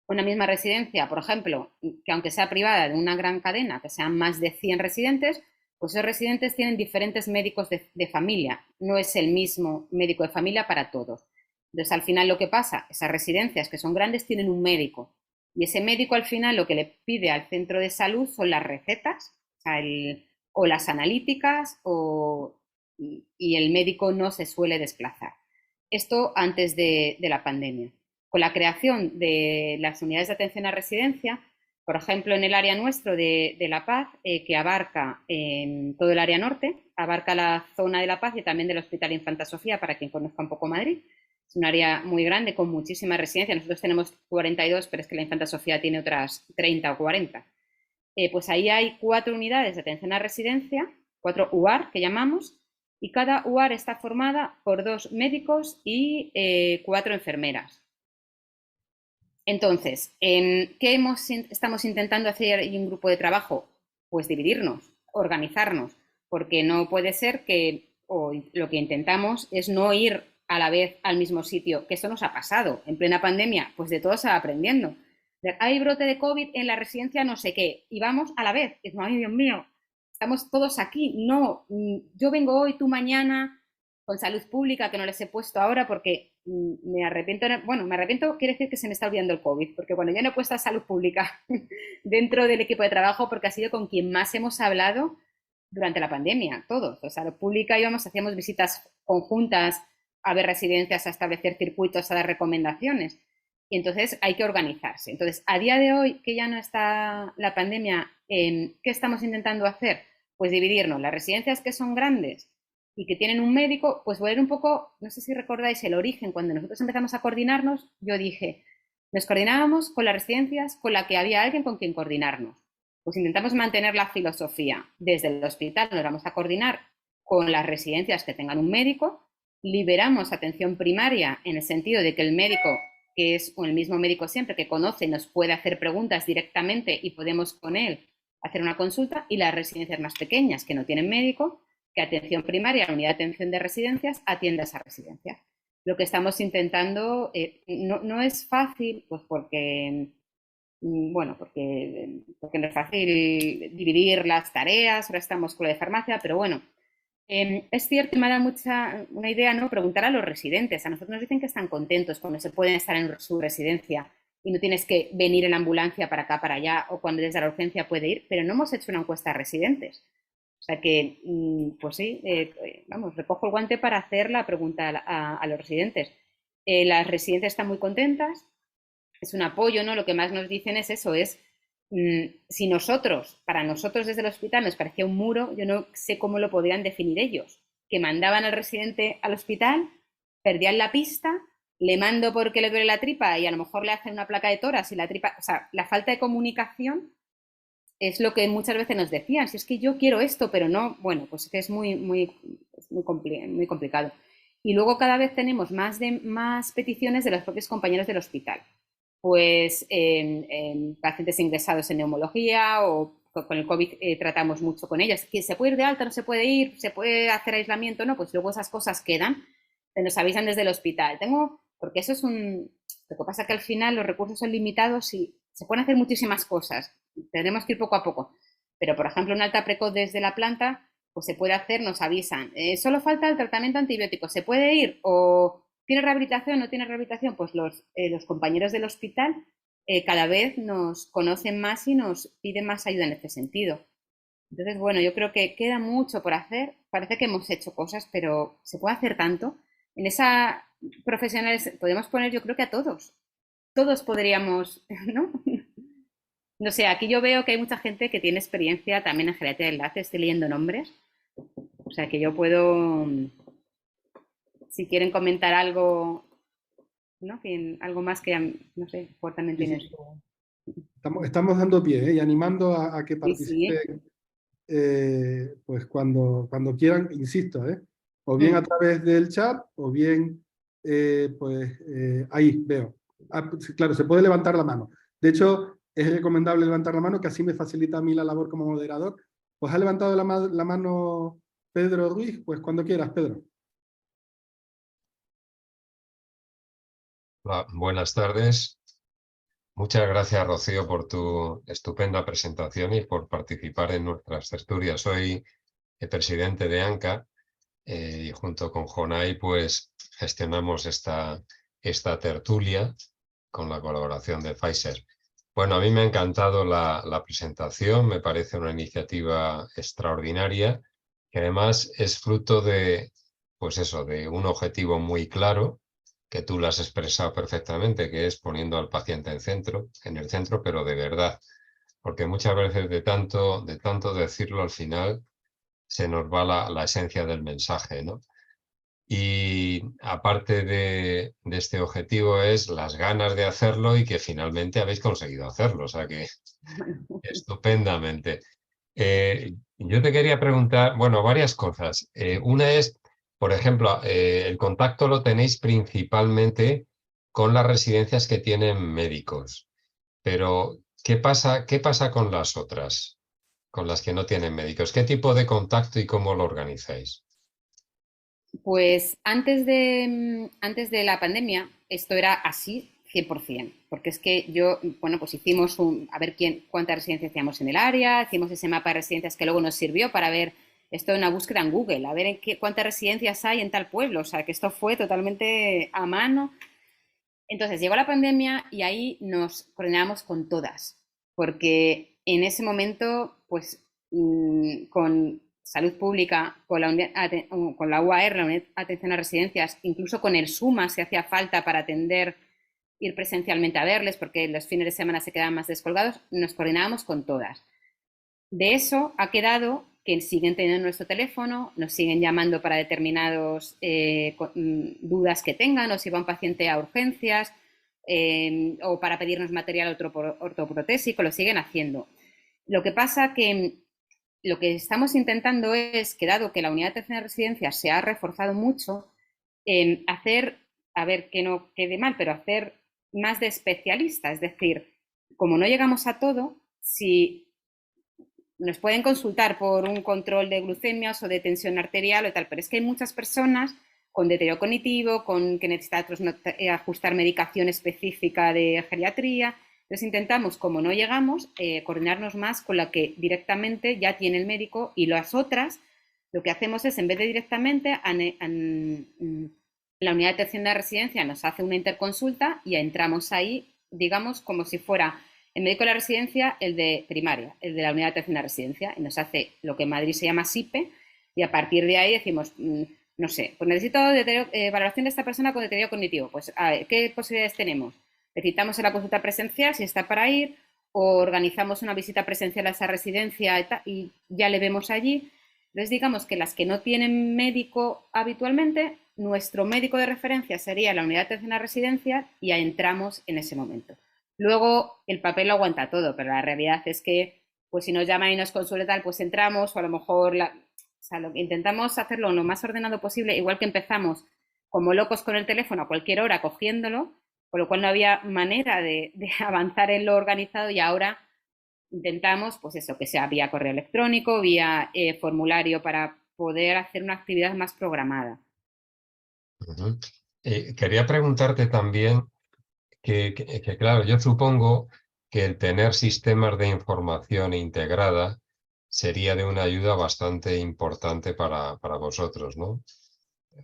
una misma residencia, por ejemplo, que aunque sea privada de una gran cadena, que sean más de 100 residentes, pues esos residentes tienen diferentes médicos de familia. No es el mismo médico de familia para todos. Entonces, al final lo que pasa, esas residencias que son grandes tienen un médico. Y ese médico al final lo que le pide al centro de salud son las recetas, o las analíticas, y el médico no se suele desplazar. Esto antes de la pandemia. Con la creación de las unidades de atención a residencia, por ejemplo, en el área nuestro de La Paz, que abarca todo el área norte, abarca la zona de La Paz y también del Hospital Infanta Sofía, para quien conozca un poco Madrid. Es un área muy grande con muchísimas residencias. Nosotros tenemos 42, pero es que la Infanta Sofía tiene otras 30 o 40. Pues ahí hay 4 unidades de atención a residencia, 4 UAR que llamamos, y cada UAR está formada por 2 médicos y 4 enfermeras. Entonces, ¿qué estamos intentando hacer en un grupo de trabajo? Pues dividirnos, organizarnos, porque no puede ser que, o lo que intentamos es no ir a la vez al mismo sitio, que eso nos ha pasado en plena pandemia, pues de todo se va aprendiendo. Hay brote de COVID en la residencia no sé qué, y vamos a la vez. Es, ay, Dios mío, estamos todos aquí. No, yo vengo hoy, tú mañana, con salud pública, que no les he puesto ahora porque me arrepiento, bueno, me arrepiento quiere decir que se me está olvidando el COVID, porque bueno, ya no he puesto a salud pública dentro del equipo de trabajo porque ha sido con quien más hemos hablado durante la pandemia, todos. O sea, salud pública íbamos, hacíamos visitas conjuntas a ver residencias, a establecer circuitos, a dar recomendaciones. Y entonces hay que organizarse. Entonces, a día de hoy, que ya no está la pandemia, ¿qué estamos intentando hacer? Pues dividirnos. Las residencias que son grandes y que tienen un médico, pues volver un poco, no sé si recordáis el origen, cuando nosotros empezamos a coordinarnos, yo dije, nos coordinábamos con las residencias con la que había alguien con quien coordinarnos. Pues intentamos mantener la filosofía. Desde el hospital nos vamos a coordinar con las residencias que tengan un médico, liberamos atención primaria en el sentido de que el médico, que es el mismo médico siempre, que conoce, nos puede hacer preguntas directamente y podemos con él hacer una consulta, y las residencias más pequeñas que no tienen médico, que atención primaria, la unidad de atención de residencias, atienda a esa residencia. Lo que estamos intentando no es fácil, pues porque, bueno, porque no es fácil dividir las tareas, ahora estamos con lo de farmacia, pero bueno, es cierto y me da una idea, ¿no? Preguntar a los residentes. A nosotros nos dicen que están contentos cuando se pueden estar en su residencia y no tienes que venir en la ambulancia para acá, para allá, o cuando desde la urgencia puede ir, pero no hemos hecho una encuesta a residentes. O sea que, pues sí, vamos, recojo el guante para hacer la pregunta a los residentes. Las residentes están muy contentas, es un apoyo, ¿no? Lo que más nos dicen es eso, si para nosotros desde el hospital nos parecía un muro, yo no sé cómo lo podrían definir ellos, que mandaban al residente al hospital, perdían la pista, le mando porque le duele la tripa y a lo mejor le hacen una placa de toras y la tripa, o sea, la falta de comunicación es lo que muchas veces nos decían, si es que yo quiero esto, pero no, bueno, pues es muy complicado. Y luego cada vez tenemos más peticiones de los propios compañeros del hospital. Pues pacientes ingresados en neumología o con el COVID tratamos mucho con ellas. ¿Que se puede ir de alta, no se puede ir? ¿Se puede hacer aislamiento? No, pues luego esas cosas quedan. Nos avisan desde el hospital. Porque eso es lo que pasa que al final los recursos son limitados y se pueden hacer muchísimas cosas. Tenemos que ir poco a poco. Pero, por ejemplo, un alta precoz desde la planta, pues se puede hacer, nos avisan. Solo falta el tratamiento antibiótico. ¿Se puede ir? ¿O tiene rehabilitación? ¿No tiene rehabilitación? Pues los compañeros del hospital cada vez nos conocen más y nos piden más ayuda en este sentido. Entonces, bueno, yo creo que queda mucho por hacer. Parece que hemos hecho cosas, pero se puede hacer tanto. En esa profesionales podemos poner, yo creo que a todos. Todos podríamos, ¿no? No sé, aquí yo veo que hay mucha gente que tiene experiencia también en geriatría de enlace, estoy leyendo nombres. O sea que yo puedo, si quieren comentar algo, ¿no? Algo más que, no sé, por también Sí, tienen sí. su... Estamos dando pie, ¿eh? Y animando a que Sí, sí. participen pues cuando quieran, insisto, ¿eh? O bien a Mm. través del chat, o bien, ahí veo. Ah, pues, sí, claro, se puede levantar la mano. De hecho, es recomendable levantar la mano, que así me facilita a mí la labor como moderador. Pues ha levantado la mano Pedro Ruiz, pues cuando quieras, Pedro. Hola, buenas tardes. Muchas gracias, Rocío, por tu estupenda presentación y por participar en nuestras tertulias. Soy el presidente de ANCA y junto con Jonay pues gestionamos esta tertulia con la colaboración de Pfizer. Bueno, a mí me ha encantado la presentación, me parece una iniciativa extraordinaria que además es fruto pues eso, de un objetivo muy claro que tú lo has expresado perfectamente, que es poniendo al paciente en el centro, pero de verdad, porque muchas veces de tanto decirlo al final se nos va la esencia del mensaje, ¿no? Y aparte de este objetivo es las ganas de hacerlo y que finalmente habéis conseguido hacerlo, o sea que estupendamente. Yo te quería preguntar, bueno, varias cosas. Una es, por ejemplo, el contacto lo tenéis principalmente con las residencias que tienen médicos, pero ¿qué pasa con las otras, con las que no tienen médicos? ¿Qué tipo de contacto y cómo lo organizáis? Pues antes de la pandemia esto era así 100%, porque es que yo, bueno, pues hicimos a ver cuántas residencias teníamos en el área, hicimos ese mapa de residencias que luego nos sirvió para ver esto en una búsqueda en Google, a ver cuántas residencias hay en tal pueblo, o sea, que esto fue totalmente a mano. Entonces llegó la pandemia y ahí nos coordinamos con todas, porque en ese momento, pues con salud pública, con la UAR, la Unidad de Atención a Residencias, incluso con el SUMA, si hacía falta para atender, ir presencialmente a verles, porque los fines de semana se quedaban más descolgados, nos coordinábamos con todas. De eso ha quedado que siguen teniendo nuestro teléfono, nos siguen llamando para determinadas dudas que tengan, o si va un paciente a urgencias, o para pedirnos material ortoprotésico, lo siguen haciendo. Lo que pasa que lo que estamos intentando es que, dado que la unidad de atención de residencias se ha reforzado mucho, hacer, a ver que no quede mal, pero hacer más de especialista, es decir, como no llegamos a todo, si nos pueden consultar por un control de glucemias o de tensión arterial o tal, pero es que hay muchas personas con deterioro cognitivo, con que necesitan ajustar medicación específica de geriatría. Entonces intentamos, como no llegamos, coordinarnos más con la que directamente ya tiene el médico, y las otras, lo que hacemos es, en vez de directamente, la unidad de atención de residencia nos hace una interconsulta y entramos ahí, digamos, como si fuera el médico de la residencia, el de primaria, el de la unidad de atención a residencia, y nos hace lo que en Madrid se llama SIPE, y a partir de ahí decimos, no sé, pues necesito valoración de esta persona con deterioro cognitivo. Pues, a ver, ¿qué posibilidades tenemos? Necesitamos la consulta presencial, si está para ir, o organizamos una visita presencial a esa residencia y ya le vemos allí. Entonces, digamos que las que no tienen médico habitualmente, nuestro médico de referencia sería la unidad de atención a residencia y entramos en ese momento. Luego el papel lo aguanta todo, pero la realidad es que, pues si nos llaman y nos consulta tal, pues entramos, o a lo mejor intentamos hacerlo lo más ordenado posible, igual que empezamos como locos con el teléfono a cualquier hora cogiéndolo, con lo cual no había manera de avanzar en lo organizado, y ahora intentamos, pues eso, que sea vía correo electrónico, vía formulario, para poder hacer una actividad más programada. Ujú. Quería preguntarte también que, claro, yo supongo que el tener sistemas de información integrada sería de una ayuda bastante importante para vosotros, ¿no?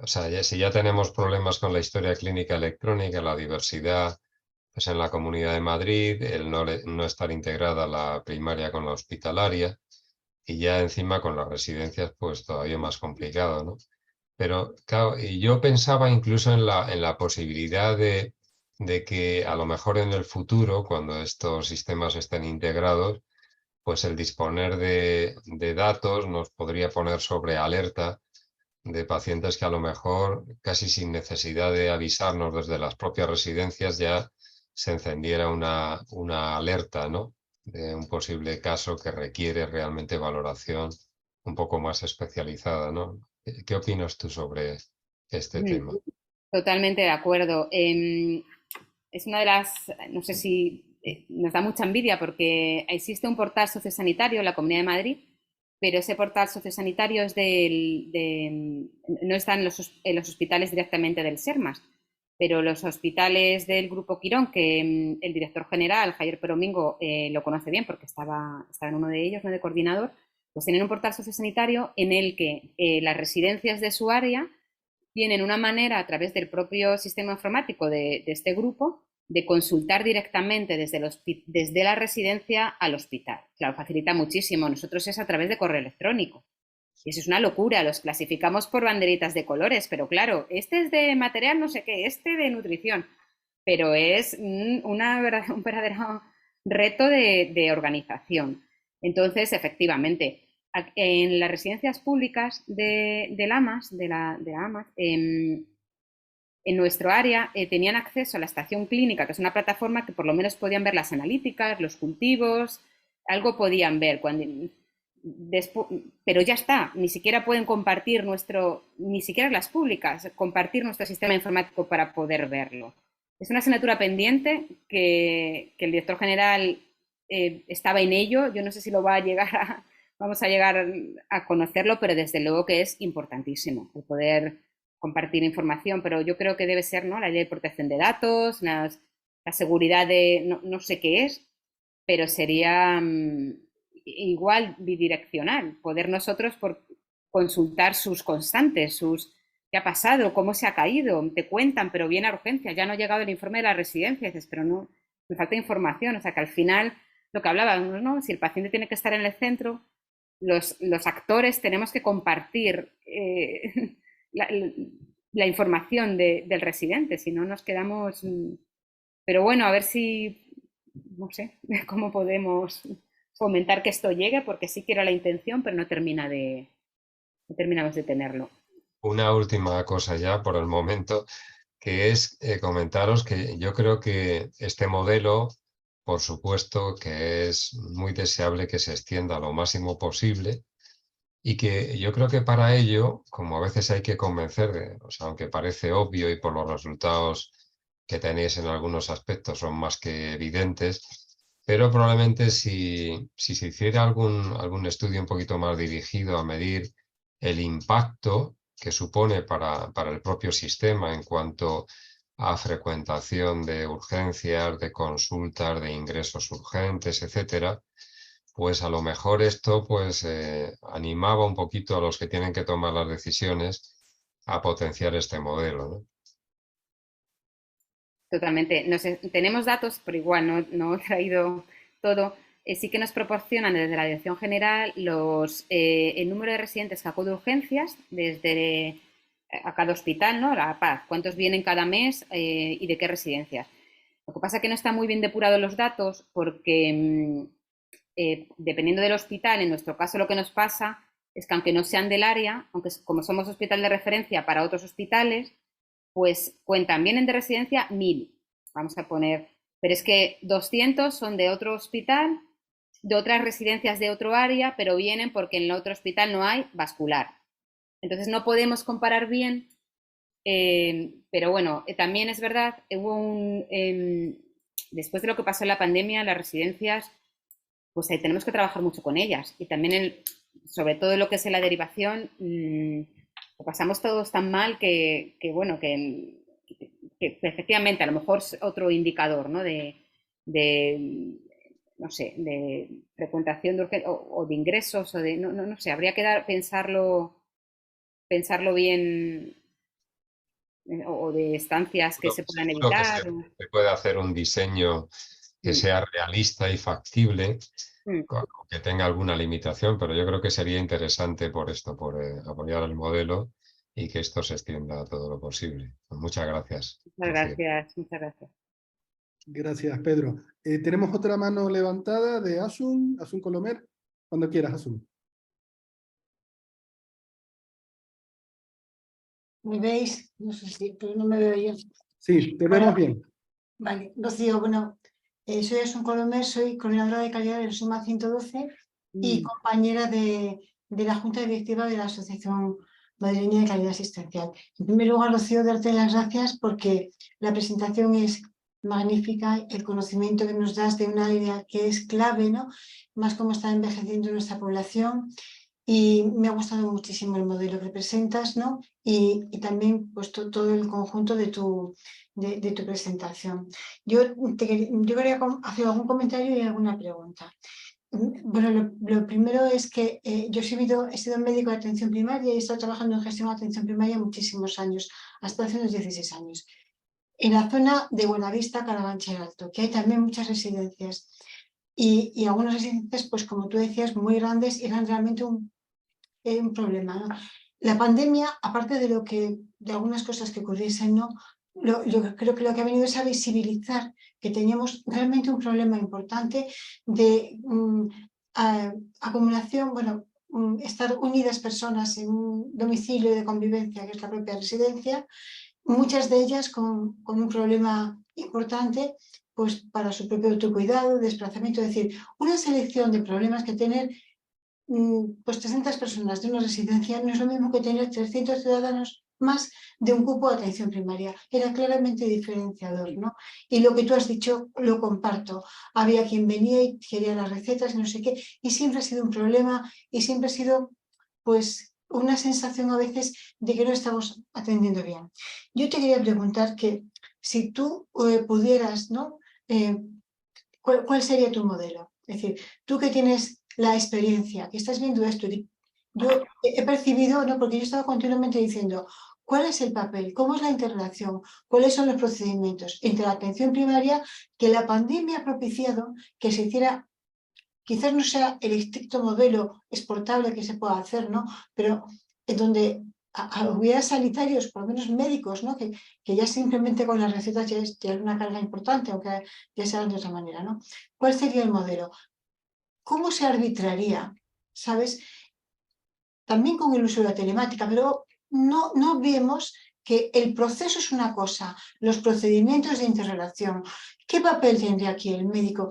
O sea, si ya tenemos problemas con la historia clínica electrónica, la diversidad, pues en la Comunidad de Madrid, el no estar integrada la primaria con la hospitalaria, y ya encima con las residencias pues todavía más complicado, ¿no? Pero claro, y yo pensaba incluso en la posibilidad de que a lo mejor en el futuro, cuando estos sistemas estén integrados, pues el disponer de datos nos podría poner sobre alerta de pacientes que a lo mejor casi sin necesidad de avisarnos desde las propias residencias ya se encendiera una alerta, ¿no? De un posible caso que requiere realmente valoración un poco más especializada, ¿no? ¿Qué opinas tú sobre este Mm, tema? Totalmente de acuerdo. Es una de las, no sé si nos da mucha envidia porque existe un portal sociosanitario en la Comunidad de Madrid, pero ese portal sociosanitario es no está en los hospitales directamente del SERMAS, pero los hospitales del Grupo Quirón, que el director general, Javier Peromingo, lo conoce bien porque estaba en uno de ellos, no de coordinador, pues tienen un portal sociosanitario en el que las residencias de su área tienen una manera a través del propio sistema informático de este grupo de consultar directamente desde la residencia al hospital. Claro, facilita muchísimo. Nosotros es a través de correo electrónico. Y eso es una locura, los clasificamos por banderitas de colores, pero claro, este es de material no sé qué, este de nutrición, pero es un verdadero reto de organización. Entonces, efectivamente, en las residencias públicas de la AMAS, en nuestro área tenían acceso a la estación clínica, que es una plataforma que por lo menos podían ver las analíticas, los cultivos, algo podían ver. Pero ya está, ni siquiera pueden compartir ni siquiera las públicas, compartir nuestro sistema informático para poder verlo. Es una asignatura pendiente que el director general estaba en ello. Yo no sé si vamos a llegar a conocerlo, pero desde luego que es importantísimo el poder compartir información, pero yo creo que debe ser, ¿no?, la ley de protección de datos, la seguridad no sé qué es, pero sería igual bidireccional, poder nosotros consultar sus constantes, qué ha pasado, cómo se ha caído, te cuentan, pero viene a urgencia, ya no ha llegado el informe de la residencia, dices, pero no, me falta información, o sea que al final, lo que hablábamos, ¿no?, si el paciente tiene que estar en el centro, los actores tenemos que compartir la información del residente, si no nos quedamos... Pero bueno, a ver si, no sé, cómo podemos fomentar que esto llegue, porque sí que era la intención, pero no terminamos de tenerlo. Una última cosa ya por el momento, que es comentaros que yo creo que este modelo, por supuesto, que es muy deseable que se extienda lo máximo posible y que yo creo que para ello, como a veces hay que convencer, o sea, aunque parece obvio y por los resultados que tenéis en algunos aspectos son más que evidentes, pero probablemente si se hiciera algún estudio un poquito más dirigido a medir el impacto que supone para el propio sistema en cuanto a frecuentación de urgencias, de consultas, de ingresos urgentes, etcétera, pues a lo mejor esto pues animaba un poquito a los que tienen que tomar las decisiones a potenciar este modelo, ¿no? Totalmente. Tenemos datos, pero igual no he traído todo. Sí que nos proporcionan desde la Dirección General el número de residentes que acude a urgencias desde a cada hospital, ¿no?, la Paz, cuántos vienen cada mes y de qué residencias. Lo que pasa es que no están muy bien depurados los datos porque dependiendo del hospital, en nuestro caso lo que nos pasa es que aunque no sean del área, aunque como somos hospital de referencia para otros hospitales, pues cuentan, vienen de residencia 1000, vamos a poner, pero es que 200 son de otro hospital, de otras residencias de otro área, pero vienen porque en el otro hospital no hay vascular. Entonces no podemos comparar bien, pero bueno, también es verdad, después de lo que pasó en la pandemia, las residencias, pues tenemos que trabajar mucho con ellas y también sobre todo lo que es en la derivación, lo pasamos todos tan mal que bueno, que efectivamente a lo mejor es otro indicador, ¿no?, no sé, de frecuentación o de ingresos o de, no sé, habría que pensarlo bien, o de estancias que se puedan Seguro que evitar. se puede hacer un diseño que sea realista y factible que tenga alguna limitación, pero yo creo que sería interesante por esto, por apoyar el modelo y que esto se extienda a todo lo posible. Pues muchas gracias, Muchas Rocío. gracias, muchas gracias. Gracias, Pedro. Tenemos otra mano levantada de Asun Colomer. Cuando quieras, Asun. ¿Me veis? No sé si, pero no me veo yo. Sí, te Bueno, vemos bien. vale, Rocío, bueno, soy Asun Colomer, soy coordinadora de calidad del SUMA 112 y compañera de la Junta Directiva de la Asociación Madrileña de Calidad Asistencial. En primer lugar, Rocío, darte las gracias porque la presentación es magnífica, el conocimiento que nos das de una área que es clave, ¿no? Más cómo está envejeciendo nuestra población. Y me ha gustado muchísimo el modelo que presentas, ¿no? Y también pues, todo el conjunto de tu presentación. Yo quería hacer algún comentario y alguna pregunta. Bueno, lo primero es que yo he sido médico de atención primaria y he estado trabajando en gestión de atención primaria muchísimos años, hasta hace unos 16 años. En la zona de Buenavista, Carabanchel Alto, que hay también muchas residencias. Y algunas residencias, pues como tú decías, muy grandes, eran realmente un problema, ¿no? La pandemia, aparte de algunas cosas que ocurriesen, ¿no? Yo creo que lo que ha venido es a visibilizar que teníamos realmente un problema importante de acumulación, bueno, estar unidas personas en un domicilio de convivencia, que es la propia residencia, muchas de ellas con un problema importante pues para su propio autocuidado, desplazamiento, es decir, una selección de problemas que tener pues 300 personas de una residencia no es lo mismo que tener 300 ciudadanos más de un cupo de atención primaria. Era claramente diferenciador, ¿no? Y lo que tú has dicho lo comparto. Había quien venía y quería las recetas y no sé qué, y siempre ha sido un problema y siempre ha sido pues una sensación a veces de que no estamos atendiendo bien. Yo te quería preguntar que si tú pudieras, ¿no? ¿Cuál sería tu modelo? Es decir, tú que tienes la experiencia, que estás viendo esto, yo he percibido, ¿no? Porque yo estaba continuamente diciendo, ¿cuál es el papel? ¿Cómo es la interrelación? ¿Cuáles son los procedimientos entre la atención primaria que la pandemia ha propiciado que se hiciera? Quizás no sea el estricto modelo exportable que se pueda hacer, ¿no? Pero en donde hubiera sanitarios, por lo menos médicos, ¿no? Que ya simplemente con las recetas ya es una carga importante, aunque ya sea de otra manera, ¿no? ¿Cuál sería el modelo? ¿Cómo se arbitraría? ¿Sabes? También con el uso de la telemática, pero no vemos que el proceso es una cosa, los procedimientos de interrelación. ¿Qué papel tendría aquí el médico?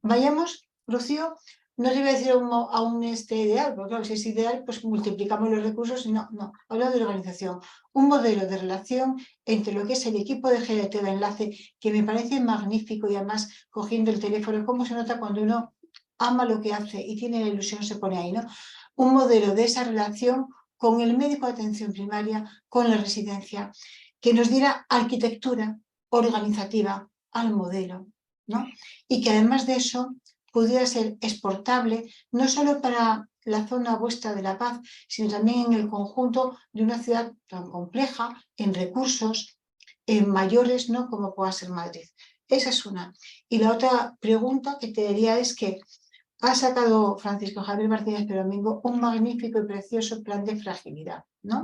Vayamos, Rocío, no te voy a decir a un ideal, porque claro, si es ideal, pues multiplicamos los recursos. No, hablo de organización. Un modelo de relación entre lo que es el equipo de GLT de enlace, que me parece magnífico y además cogiendo el teléfono, cómo se nota cuando uno ama lo que hace y tiene la ilusión, se pone ahí, ¿no? Un modelo de esa relación con el médico de atención primaria, con la residencia, que nos diera arquitectura organizativa al modelo, ¿no? Y que además de eso pudiera ser exportable no solo para la zona vuestra de La Paz, sino también en el conjunto de una ciudad tan compleja, en recursos, en mayores, ¿no? Como pueda ser Madrid. Esa es una. Y la otra pregunta que te diría es que ha sacado Francisco Javier Martínez Peromingo un magnífico y precioso plan de fragilidad, ¿no?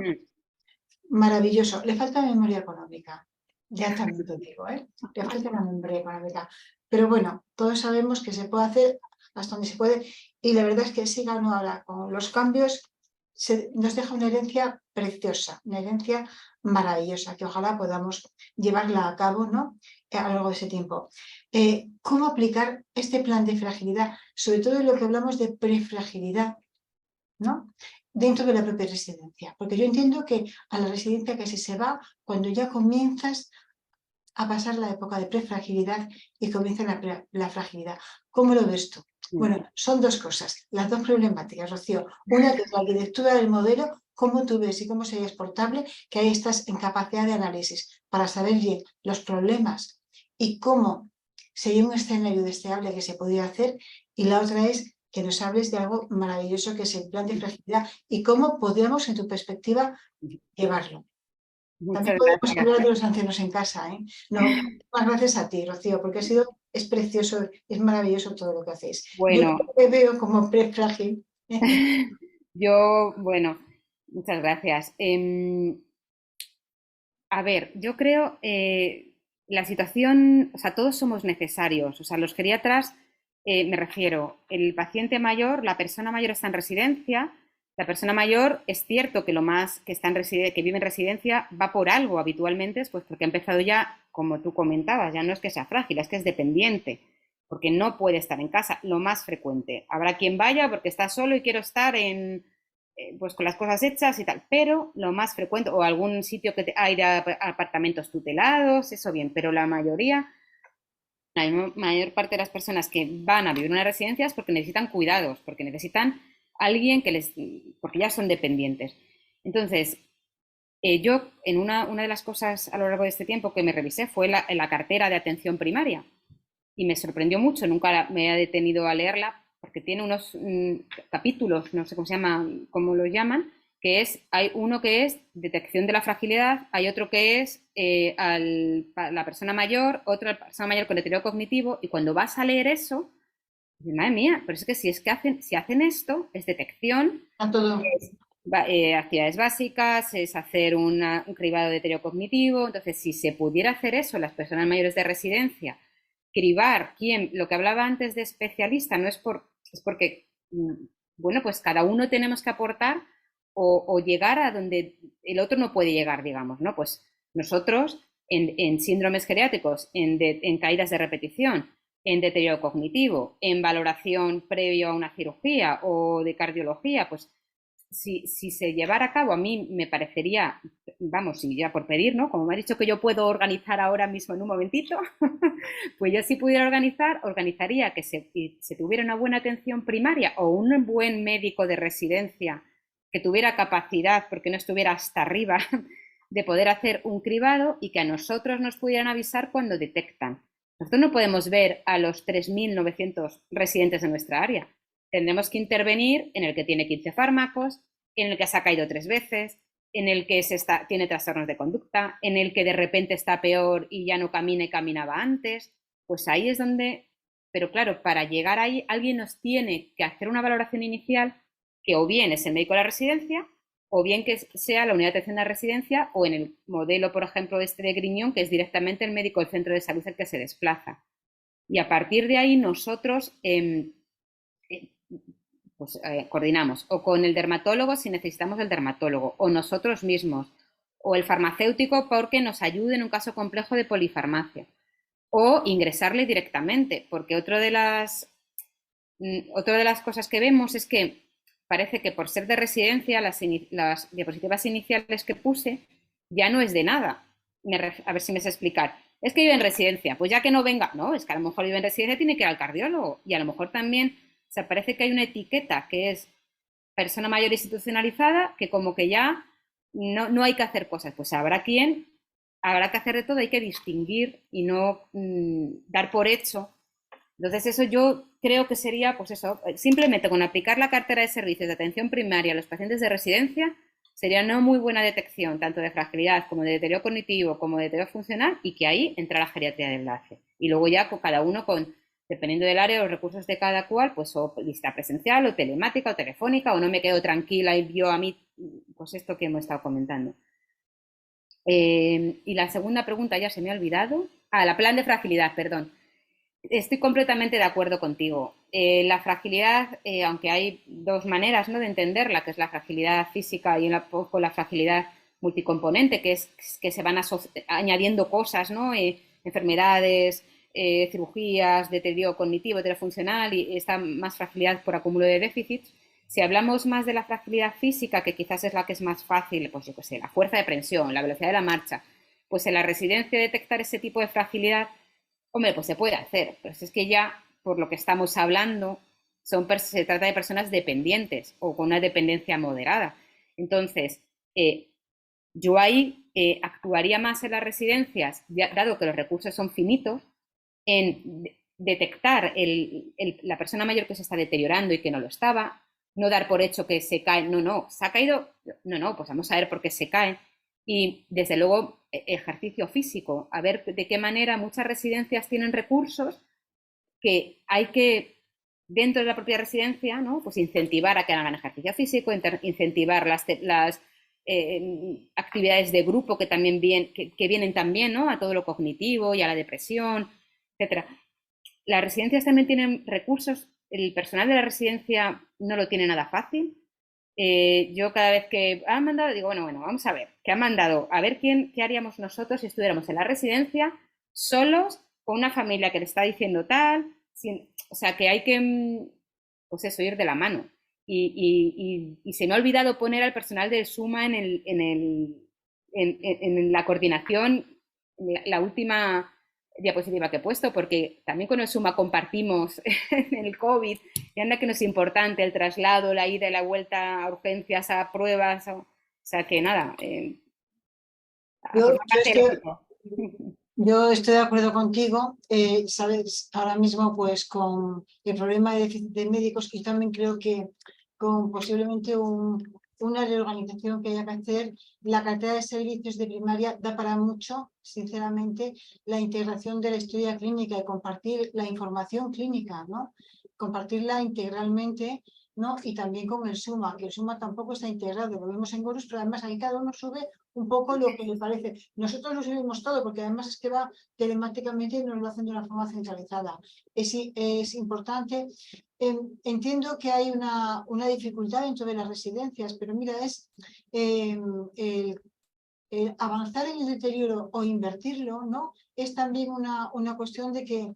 Maravilloso. Le falta memoria económica. Ya también te digo, ¿eh? Le falta una memoria económica. Pero bueno, todos sabemos que se puede hacer hasta donde se puede. Y la verdad es que sí ganó ahora con los cambios. Nos deja una herencia preciosa, una herencia maravillosa, que ojalá podamos llevarla a cabo, ¿no? A lo largo de ese tiempo. ¿Cómo aplicar este plan de fragilidad? Sobre todo en lo que hablamos de prefragilidad, ¿no? Dentro de la propia residencia. Porque yo entiendo que a la residencia casi se va cuando ya comienzas a pasar la época de prefragilidad y comienza la fragilidad. ¿Cómo lo ves tú? Bueno, son dos cosas, las dos problemáticas, Rocío. Una que es la arquitectura del modelo, cómo tú ves y cómo sería exportable, que ahí estás en capacidad de análisis para saber bien los problemas y cómo sería un escenario deseable que se podría hacer. Y la otra es que nos hables de algo maravilloso que es el plan de fragilidad y cómo podríamos, en tu perspectiva, llevarlo. También podemos hablar de los ancianos en casa, ¿eh? No, más gracias a ti, Rocío, porque ha sido es precioso, es maravilloso todo lo que hacéis. Bueno. Yo te veo como prefrágil. Bueno, muchas gracias. A ver, yo creo la situación, o sea, todos somos necesarios. O sea, los geriatras, me refiero, el paciente mayor, la persona mayor está en residencia. La persona mayor es cierto que lo más que está que vive en residencia va por algo habitualmente, pues porque ha empezado ya, como tú comentabas, ya no es que sea frágil, es que es dependiente, porque no puede estar en casa, lo más frecuente. Habrá quien vaya porque está solo y quiero estar pues con las cosas hechas y tal, pero lo más frecuente, o algún sitio que hay de apartamentos tutelados, eso bien, pero la mayoría, la mayor parte de las personas que van a vivir en unas residencias porque necesitan cuidados, porque necesitan alguien porque ya son dependientes. Entonces, yo en una de las cosas a lo largo de este tiempo que me revisé fue la cartera de atención primaria y me sorprendió mucho, nunca me he detenido a leerla porque tiene unos capítulos, no sé cómo se llama, cómo lo llaman, hay uno que es detección de la fragilidad, hay otro que es la persona mayor, otra persona mayor con deterioro cognitivo, y cuando vas a leer eso, dices, madre mía, pero es que si hacen esto, es detección, A todo. es actividades básicas, es hacer un cribado de deterioro cognitivo. Entonces, si se pudiera hacer eso, las personas mayores de residencia, cribar lo que hablaba antes de especialista, no es porque, bueno, pues cada uno tenemos que aportar o llegar a donde el otro no puede llegar, digamos, ¿no? Pues nosotros en síndromes geriátricos, en caídas de repetición, en deterioro cognitivo, en valoración previo a una cirugía o de cardiología, pues si se llevara a cabo, a mí me parecería, vamos, si ya por pedir, ¿no? Como me ha dicho que yo puedo organizar ahora mismo en un momentito, pues yo si pudiera organizaría que se tuviera una buena atención primaria o un buen médico de residencia que tuviera capacidad, porque no estuviera hasta arriba, de poder hacer un cribado y que a nosotros nos pudieran avisar cuando detectan. Nosotros no podemos ver a los 3.900 residentes de nuestra área. Tendremos que intervenir en el que tiene 15 fármacos, en el que se ha caído 3 veces, en el que tiene trastornos de conducta, en el que de repente está peor y ya no camina y caminaba antes. Pues ahí es donde, pero claro, para llegar ahí alguien nos tiene que hacer una valoración inicial que o bien es el médico de la residencia o bien que sea la unidad de atención de la residencia o en el modelo, por ejemplo, de Griñón, que es directamente el médico del centro de salud el que se desplaza. Y a partir de ahí nosotros coordinamos o con el dermatólogo si necesitamos el dermatólogo, o nosotros mismos, o el farmacéutico porque nos ayude en un caso complejo de polifarmacia, o ingresarle directamente, porque otra de las cosas que vemos es que parece que por ser de residencia las diapositivas iniciales que puse ya no es de nada. A ver si me sé explicar. Es que vive en residencia, pues ya que no venga, no, es que a lo mejor vive en residencia tiene que ir al cardiólogo y a lo mejor también, o sea, parece que hay una etiqueta que es persona mayor institucionalizada que como que ya no hay que hacer cosas, pues habrá que hacer de todo, hay que distinguir y no dar por hecho. Entonces eso yo creo que sería, pues eso, simplemente con aplicar la cartera de servicios de atención primaria a los pacientes de residencia sería una muy buena detección, tanto de fragilidad como de deterioro cognitivo, como de deterioro funcional, y que ahí entra la geriatría de enlace. Y luego ya con cada uno, dependiendo del área, los recursos de cada cual, pues o lista presencial, o telemática, o telefónica, o no me quedo tranquila y yo a mí, pues esto que hemos estado comentando. Y la segunda pregunta ya se me ha olvidado. La plan de fragilidad, perdón. Estoy completamente de acuerdo contigo. La fragilidad, aunque hay dos maneras, ¿no?, de entenderla, que es la fragilidad física y la fragilidad multicomponente, que es que se van añadiendo cosas, ¿no?, enfermedades, cirugías, deterioro cognitivo, deterioro funcional y esta más fragilidad por acúmulo de déficits. Si hablamos más de la fragilidad física, que quizás es la que es más fácil, pues yo qué sé, la fuerza de prensión, la velocidad de la marcha, pues en la residencia detectar ese tipo de fragilidad, hombre, pues se puede hacer, pero es que ya, por lo que estamos hablando, se trata de personas dependientes o con una dependencia moderada. Entonces, yo ahí actuaría más en las residencias, dado que los recursos son finitos, en detectar la persona mayor que se está deteriorando y que no lo estaba, no dar por hecho que se cae, se ha caído, pues vamos a ver por qué se cae. Y desde luego ejercicio físico, a ver de qué manera muchas residencias tienen recursos que hay que, dentro de la propia residencia, ¿no? Pues incentivar a que hagan ejercicio físico, incentivar las actividades de grupo que también vienen también, ¿no? A todo lo cognitivo y a la depresión, etcétera. Las residencias también tienen recursos. El personal de la residencia no lo tiene nada fácil. Yo cada vez que han mandado, digo, bueno, vamos a ver, ¿qué han mandado? A ver qué haríamos nosotros si estuviéramos en la residencia solos, con una familia que le está diciendo tal, o sea, que hay que, pues eso, ir de la mano. Y se me ha olvidado poner al personal del SUMA en la coordinación, la última diapositiva que he puesto, porque también con el SUMA compartimos en el COVID, y anda que no es importante el traslado, la ida y la vuelta a urgencias, a pruebas, o sea que nada, yo estoy de acuerdo contigo, sabes, ahora mismo pues con el problema de déficit de médicos, y también creo que con posiblemente una reorganización que haya que hacer, la cartera de servicios de primaria da para mucho, sinceramente, la integración de la historia clínica y compartir la información clínica, ¿no? Compartirla integralmente, ¿no? Y también con el SUMA, que el SUMA tampoco está integrado, lo vemos en Gorus, pero además ahí cada uno sube un poco lo que le parece. Nosotros lo subimos todo, porque además es que va telemáticamente y nos lo hacen de una forma centralizada. Es importante. Entiendo que hay una dificultad dentro de las residencias, pero mira, es el avanzar en el deterioro o invertirlo, ¿no? Es también una cuestión de que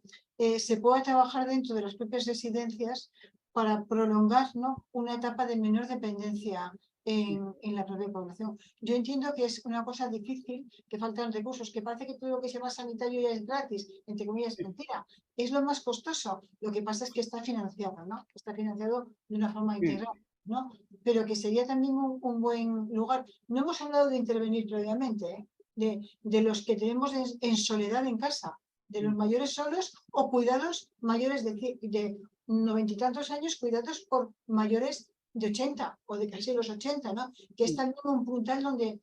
se pueda trabajar dentro de las propias residencias para prolongar, ¿no? Una etapa de menor dependencia en la propia población. Yo entiendo que es una cosa difícil, que faltan recursos, que parece que todo lo que se llama sanitario ya es gratis, entre comillas, es mentira. Es lo más costoso. Lo que pasa es que está financiado, ¿no? Está financiado de una forma integral, ¿no? Pero que sería también un buen lugar. No hemos hablado de intervenir previamente, de los que tenemos en soledad en casa, de los mayores solos o cuidados mayores de 90 y tantos años, cuidados por mayores de 80 o de casi los 80, ¿no? Que es también un puntal donde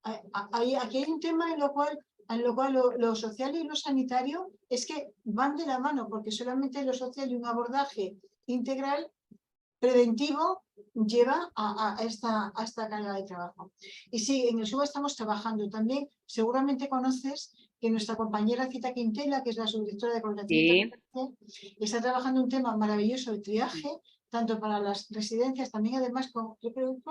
aquí hay un tema en lo cual lo social y lo sanitario es que van de la mano, porque solamente lo social y un abordaje integral preventivo lleva a esta carga de trabajo. Y sí, en el SUBA estamos trabajando también. Seguramente conoces que nuestra compañera Cita Quintela, que es la subdirectora de coordinación, está trabajando un tema maravilloso, el triaje, tanto para las residencias, también además con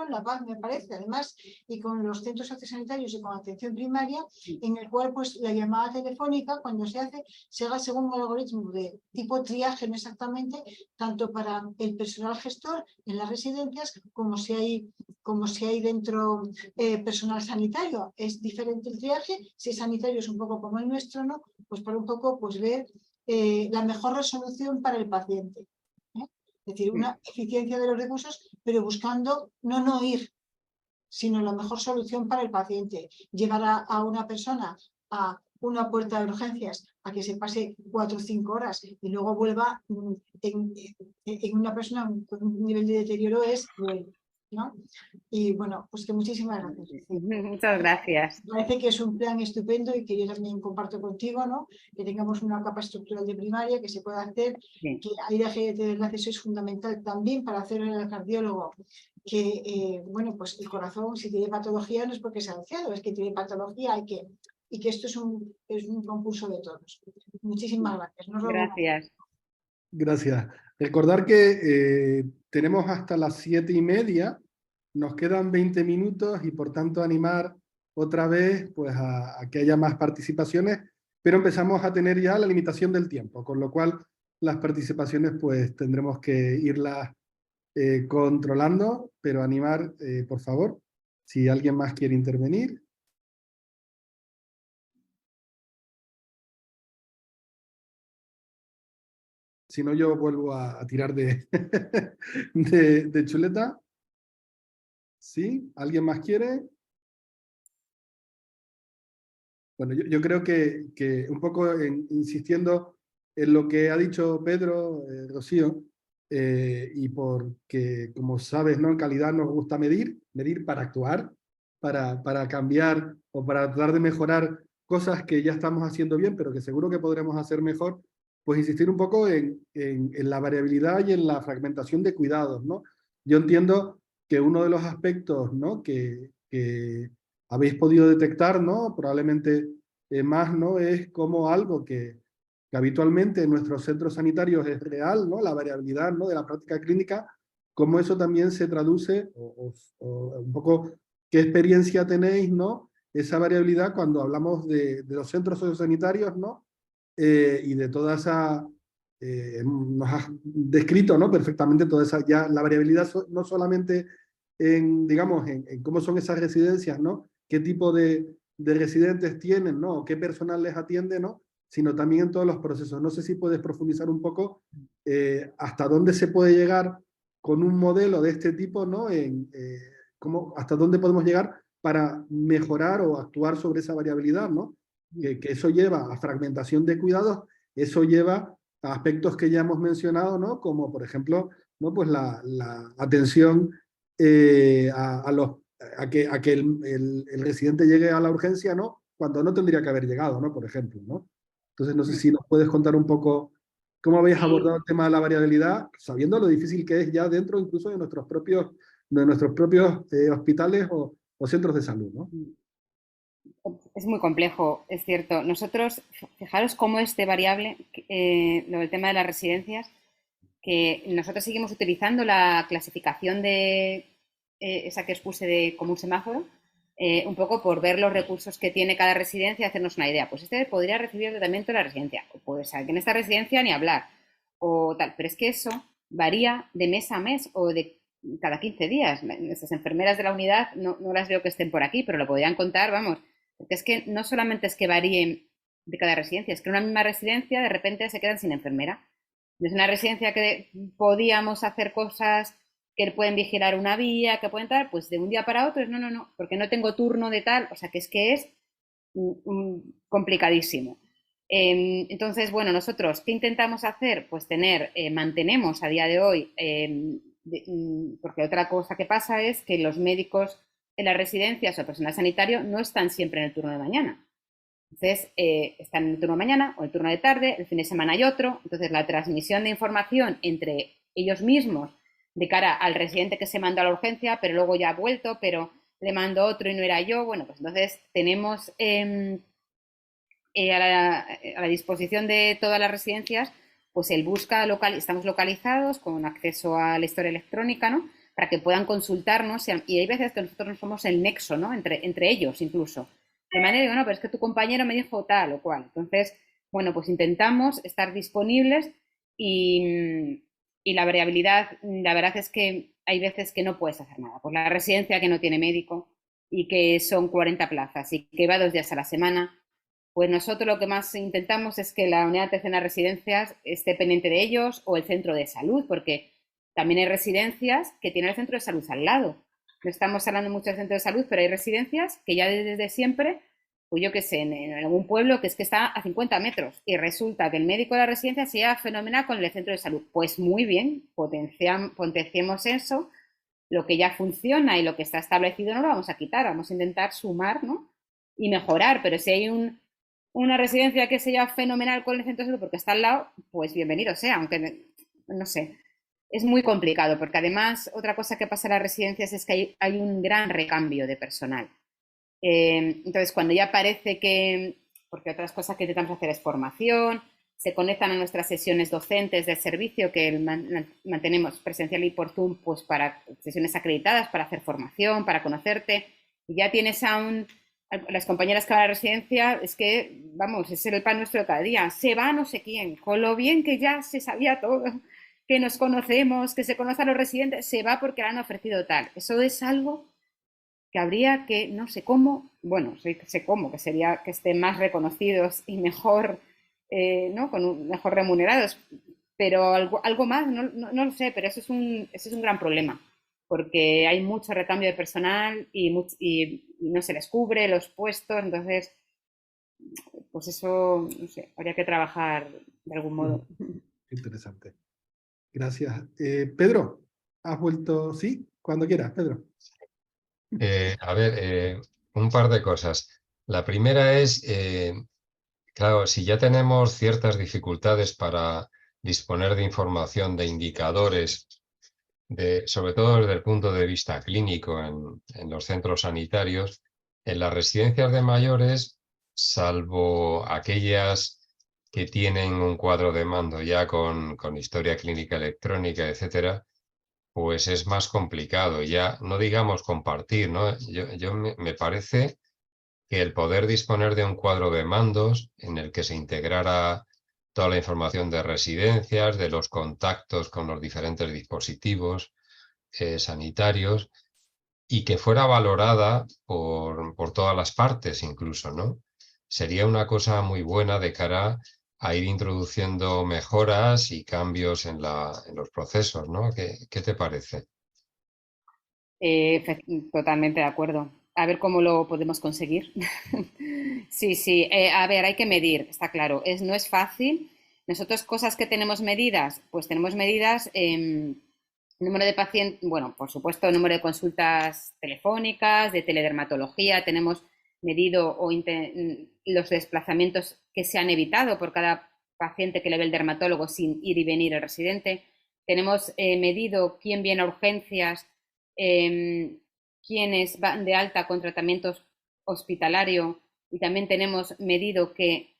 la PAC, me parece, además, y con los centros sociosanitarios y con atención primaria, en el cual pues la llamada telefónica, cuando se hace según un algoritmo de tipo triaje, no exactamente, tanto para el personal gestor en las residencias como si hay dentro personal sanitario. Es diferente el triaje, si es sanitario es un poco como el nuestro, ¿no? Pues para un poco pues ver la mejor resolución para el paciente. Es decir, una eficiencia de los recursos, pero buscando no ir, sino la mejor solución para el paciente. Llevar a una persona a una puerta de urgencias a que se pase 4 o 5 horas y luego vuelva en una persona con un nivel de deterioro es bueno, ¿no? Y bueno, pues que muchísimas gracias. Muchas gracias. Parece que es un plan estupendo y que yo también comparto contigo, ¿no? Que tengamos una capa estructural de primaria que se pueda hacer, que hay de enlaces es fundamental también para hacer el cardiólogo, que, bueno, pues el corazón, si tiene patología, no es porque sea anciano, es que tiene patología y que esto es un concurso de todos. Muchísimas gracias. Gracias. Gracias. Recordar que tenemos hasta las 7:30, nos quedan 20 minutos y por tanto animar otra vez pues, a que haya más participaciones, pero empezamos a tener ya la limitación del tiempo, con lo cual las participaciones pues tendremos que irlas controlando, pero animar, por favor, si alguien más quiere intervenir. Si no, yo vuelvo a tirar de chuleta. ¿Sí? ¿Alguien más quiere? Bueno, yo creo que un poco insistiendo en lo que ha dicho Pedro, Rocío, y porque, como sabes, ¿no? En calidad nos gusta medir para actuar, para cambiar o para tratar de mejorar cosas que ya estamos haciendo bien, pero que seguro que podremos hacer mejor, pues insistir un poco en la variabilidad y en la fragmentación de cuidados, ¿no? Yo entiendo que uno de los aspectos, ¿no?, que habéis podido detectar, ¿no?, probablemente más, ¿no?, es como algo que habitualmente en nuestros centros sanitarios es real, ¿no?, la variabilidad, ¿no?, de la práctica clínica, cómo eso también se traduce, o un poco qué experiencia tenéis, ¿no?, esa variabilidad cuando hablamos de los centros sociosanitarios, ¿no?, y de toda esa, nos has descrito, ¿no?, perfectamente toda esa, ya la variabilidad no solamente en, digamos, en cómo son esas residencias, ¿no?, qué tipo de residentes tienen, ¿no?, qué personal les atiende, ¿no?, sino también en todos los procesos. No sé si puedes profundizar un poco hasta dónde se puede llegar con un modelo de este tipo, ¿no?, hasta dónde podemos llegar para mejorar o actuar sobre esa variabilidad, ¿no? Que eso lleva a fragmentación de cuidados, eso lleva a aspectos que ya hemos mencionado, ¿no?, como por ejemplo, ¿no?, pues la atención a que el residente llegue a la urgencia, ¿no?, cuando no tendría que haber llegado, ¿no?, por ejemplo, ¿no? Entonces no sé si nos puedes contar un poco cómo habéis abordado el tema de la variabilidad, sabiendo lo difícil que es ya dentro incluso de nuestros propios hospitales o centros de salud, ¿no? Es muy complejo, es cierto. Nosotros, fijaros cómo es de variable lo del tema de las residencias, que nosotros seguimos utilizando la clasificación de esa que os puse de como un semáforo, un poco por ver los recursos que tiene cada residencia y hacernos una idea. Pues este podría recibir tratamiento en la residencia, o pues que en esta residencia ni hablar, o tal. Pero es que eso varía de mes a mes o de cada 15 días. Nuestras enfermeras de la unidad no las veo que estén por aquí, pero lo podrían contar, vamos. Porque es que no solamente es que varíen de cada residencia, es que en una misma residencia de repente se quedan sin enfermera. Es una residencia que podíamos hacer cosas que pueden vigilar una vía, que pueden tal, pues de un día para otro es no, porque no tengo turno de tal, o sea que es complicadísimo. Entonces, bueno, nosotros, ¿qué intentamos hacer? Pues mantenemos a día de hoy, porque otra cosa que pasa es que los médicos en las residencias o el personal sanitario no están siempre en el turno de mañana. Entonces, están en el turno de mañana o el turno de tarde, el fin de semana hay otro. Entonces, la transmisión de información entre ellos mismos de cara al residente que se mandó a la urgencia, pero luego ya ha vuelto, pero le mandó otro y no era yo. Bueno, pues entonces tenemos a la disposición de todas las residencias, pues el busca local, estamos localizados con acceso a la historia electrónica, ¿no?, para que puedan consultarnos, y hay veces que nosotros no somos el nexo, ¿no?, entre ellos incluso. De manera que, bueno, pero es que tu compañero me dijo tal o cual. Entonces, bueno, pues intentamos estar disponibles y la variabilidad, la verdad es que hay veces que no puedes hacer nada. Pues la residencia que no tiene médico y que son 40 plazas y que va 2 días a la semana, pues nosotros lo que más intentamos es que la unidad de atención a residencias esté pendiente de ellos o el centro de salud, porque también hay residencias que tienen el centro de salud al lado. No estamos hablando mucho del centro de salud, pero hay residencias que ya desde siempre, pues yo qué sé, en algún pueblo que es que está a 50 metros y resulta que el médico de la residencia se lleva fenomenal con el centro de salud. Pues muy bien, potenciemos eso, lo que ya funciona y lo que está establecido no lo vamos a quitar, vamos a intentar sumar, ¿no?, y mejorar, pero si hay una residencia que se lleva fenomenal con el centro de salud porque está al lado, pues bienvenido sea, aunque no sé. Es muy complicado porque además otra cosa que pasa en las residencias es que hay un gran recambio de personal. Entonces cuando ya parece que, porque otras cosas que intentamos hacer es formación, se conectan a nuestras sesiones docentes del servicio que mantenemos presencial y por Zoom, pues para sesiones acreditadas, para hacer formación, para conocerte, y ya tienes las compañeras que van a la residencia, es que, vamos, es el pan nuestro de cada día, se va no sé quién, con lo bien que ya se sabía todo, que nos conocemos, que se conocen a los residentes, se va porque le han ofrecido tal. Eso es algo que habría que, no sé cómo, bueno, sé cómo, que sería que estén más reconocidos y mejor, ¿no?, mejor remunerados, pero algo más, no lo sé, pero eso es un gran problema, porque hay mucho recambio de personal y no se les cubre los puestos, entonces, pues eso, no sé, habría que trabajar de algún modo. Interesante. Gracias. Pedro, ¿has vuelto? Sí, cuando quieras, Pedro. A ver, un par de cosas. La primera es Claro, si ya tenemos ciertas dificultades para disponer de información, de indicadores, sobre todo desde el punto de vista clínico en los centros sanitarios, en las residencias de mayores, salvo aquellas que tienen un cuadro de mando ya con historia clínica electrónica, etcétera, pues es más complicado. Ya no digamos compartir, ¿no? Me parece que el poder disponer de un cuadro de mandos en el que se integrara toda la información de residencias, de los contactos con los diferentes dispositivos sanitarios, y que fuera valorada por todas las partes incluso, ¿no? Sería una cosa muy buena de cara a ir introduciendo mejoras y cambios en los procesos, ¿no? ¿Qué te parece? Totalmente de acuerdo. A ver cómo lo podemos conseguir. Sí, sí. A ver, hay que medir, está claro. No es fácil. Nosotros cosas que tenemos medidas, pues tenemos medidas número de pacientes, bueno, por supuesto, número de consultas telefónicas, de teledermatología, tenemos medido los desplazamientos que se han evitado por cada paciente que le ve el dermatólogo sin ir y venir el residente. Tenemos medido quién viene a urgencias, quiénes van de alta con tratamientos hospitalario, y también tenemos medido que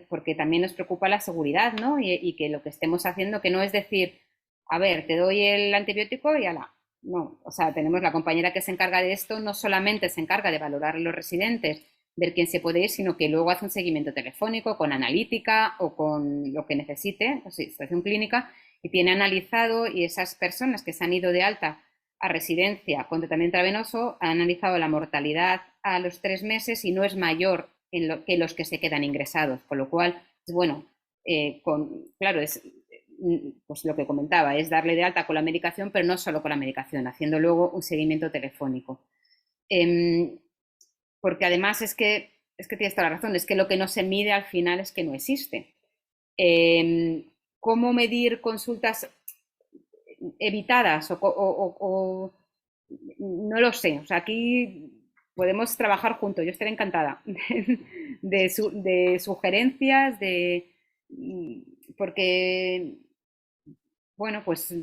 porque también nos preocupa la seguridad, ¿no? Y que lo que estemos haciendo, que no es decir, a ver, te doy el antibiótico y ala. No, o sea, tenemos la compañera que se encarga de esto, no solamente se encarga de valorar a los residentes, ver quién se puede ir, sino que luego hace un seguimiento telefónico con analítica o con lo que necesite, o sea, situación clínica, y tiene analizado, y esas personas que se han ido de alta a residencia con tratamiento intravenoso han analizado la mortalidad a los 3 meses y no es mayor que los que se quedan ingresados, con lo cual, bueno, claro, es pues lo que comentaba, es darle de alta con la medicación, pero no solo con la medicación, haciendo luego un seguimiento telefónico. Porque además es que tienes toda la razón, es que lo que no se mide al final es que no existe. ¿Cómo medir consultas evitadas o no lo sé? O sea, aquí podemos trabajar juntos, yo estaré encantada de sugerencias, porque, bueno, pues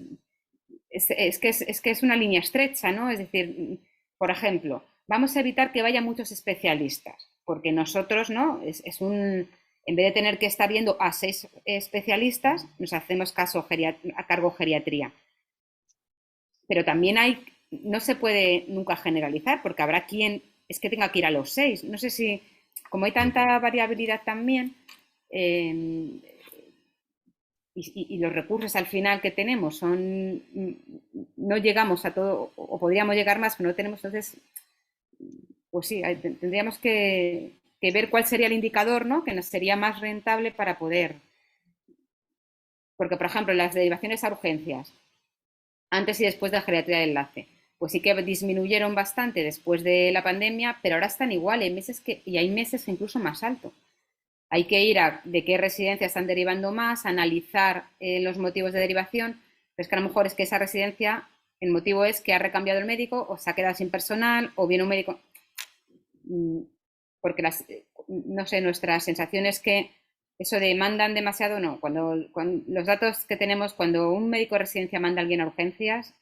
es que es una línea estrecha, ¿no? Es decir, por ejemplo, vamos a evitar que vayan muchos especialistas, porque nosotros, ¿no? En vez de tener que estar yendo a 6 especialistas, nos hacemos caso a cargo geriatría. Pero también no se puede nunca generalizar, porque habrá quien es que tenga que ir a los 6. No sé si, como hay tanta variabilidad también, y los recursos al final que tenemos no llegamos a todo, o podríamos llegar más, pero no tenemos, entonces, pues sí, tendríamos que ver cuál sería el indicador, ¿no? Que nos sería más rentable para poder. Porque, por ejemplo, las derivaciones a urgencias, antes y después de la geriatría de enlace, pues sí que disminuyeron bastante después de la pandemia, pero ahora están igual, y hay meses incluso más alto. Hay que ir de qué residencias están derivando más, analizar los motivos de derivación, pero es que a lo mejor es que esa residencia, el motivo es que ha recambiado el médico, o se ha quedado sin personal, o viene un médico. Porque no sé, nuestra sensación es que eso de mandan demasiado, no. Cuando los datos que tenemos, cuando un médico de residencia manda a alguien a urgencias,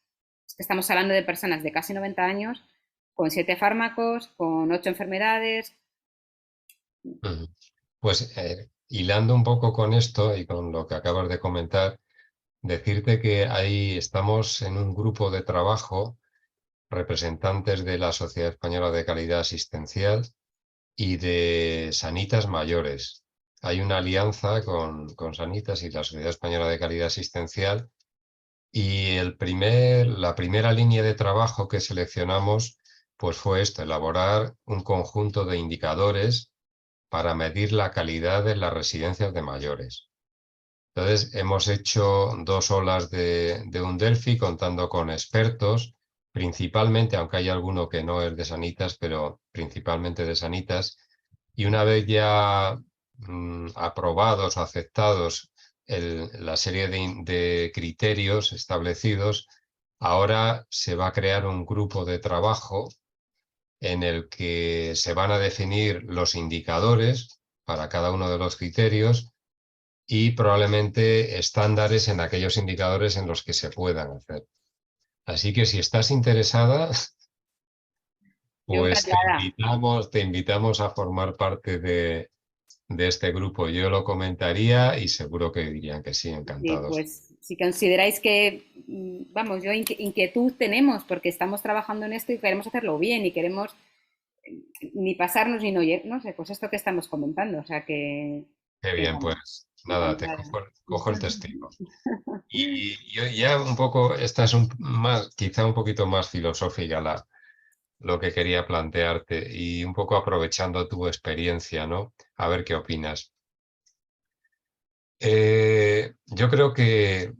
es que estamos hablando de personas de casi 90 años, con 7 fármacos, con 8 enfermedades. Pues hilando un poco con esto y con lo que acabas de comentar, decirte que ahí estamos en un grupo de trabajo, representantes de la Sociedad Española de Calidad Asistencial y de Sanitas Mayores. Hay una alianza con Sanitas y la Sociedad Española de Calidad Asistencial, y la primera línea de trabajo que seleccionamos pues fue esto, elaborar un conjunto de indicadores para medir la calidad de las residencias de mayores. Entonces, hemos hecho 2 olas de un Delphi contando con expertos, principalmente, aunque hay alguno que no es de Sanitas, pero principalmente de Sanitas, y una vez ya aprobados o aceptados la serie de criterios establecidos, ahora se va a crear un grupo de trabajo en el que se van a definir los indicadores para cada uno de los criterios y probablemente estándares en aquellos indicadores en los que se puedan hacer. Así que si estás interesada, Yo pues encantada. te invitamos a formar parte de este grupo. Yo lo comentaría y seguro que dirían que sí, Sí, encantados. pues si consideráis que, vamos, yo inquietud tenemos porque estamos trabajando en esto y queremos hacerlo bien y queremos ni pasarnos ni no sé, pues esto que estamos comentando, o sea Qué que bien, vamos, pues nada, te encantada. cojo el testigo. Y yo ya un poco, esta es quizá un poquito más filosófica lo que quería plantearte y un poco aprovechando tu experiencia, ¿no? A ver qué opinas. Yo creo que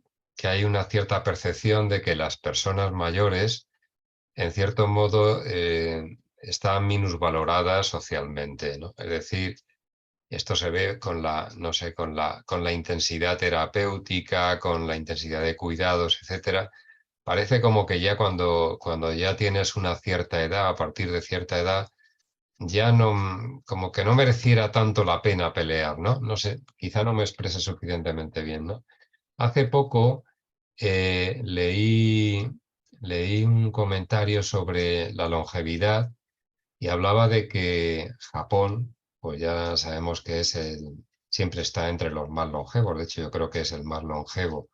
hay una cierta percepción de que las personas mayores, en cierto modo, están minusvaloradas socialmente, ¿no? Es decir, esto se ve con no sé, con la intensidad terapéutica, con la intensidad de cuidados, etcétera. Parece como que ya cuando ya tienes una cierta edad, a partir de cierta edad, ya no, como que no mereciera tanto la pena pelear, ¿no? No sé, quizá no me exprese suficientemente bien, ¿no? Hace poco leí un comentario sobre la longevidad y hablaba de que Japón, pues ya sabemos que siempre está entre los más longevos, de hecho yo creo que es el más longevo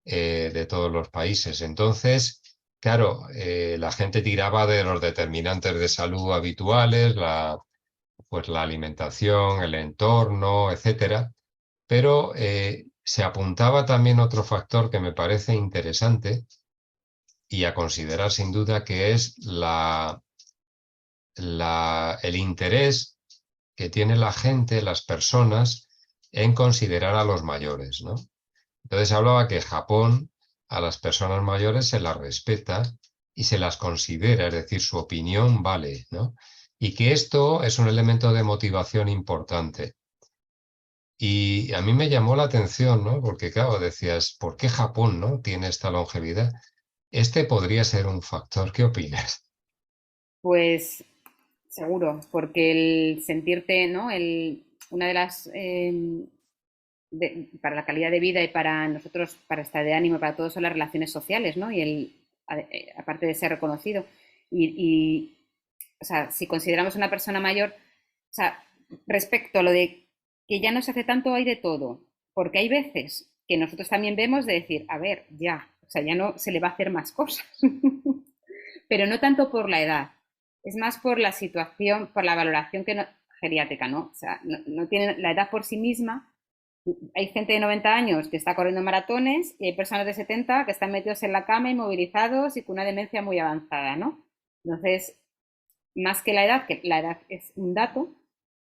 de todos los países. Entonces, claro, la gente tiraba de los determinantes de salud habituales, pues la alimentación, el entorno, etcétera, pero se apuntaba también otro factor que me parece interesante y a considerar sin duda, que es el interés que tiene la gente, las personas, en considerar a los mayores, ¿no? Entonces hablaba que Japón a las personas mayores se las respeta y se las considera, es decir, su opinión vale, ¿no? Y que esto es un elemento de motivación importante. Y a mí me llamó la atención, ¿no? Porque claro, decías, ¿por qué Japón, no tiene esta longevidad? Este podría ser un factor. ¿Qué opinas? Pues seguro, porque el sentirte, ¿no? Una de las, para la calidad de vida y para nosotros, para estar de ánimo, para todos son las relaciones sociales, ¿no? Y aparte de ser reconocido. Y, o sea, si consideramos una persona mayor, o sea, respecto a lo de que ya no se hace tanto, hay de todo, porque hay veces que nosotros también vemos de decir, a ver, ya, o sea, ya no se le va a hacer más cosas, pero no tanto por la edad, es más por la situación, por la valoración geriátrica, ¿no? O sea, no tiene la edad por sí misma. Hay gente de 90 años que está corriendo maratones y hay personas de 70 que están metidos en la cama, inmovilizados y con una demencia muy avanzada, ¿no? Entonces, más que la edad es un dato,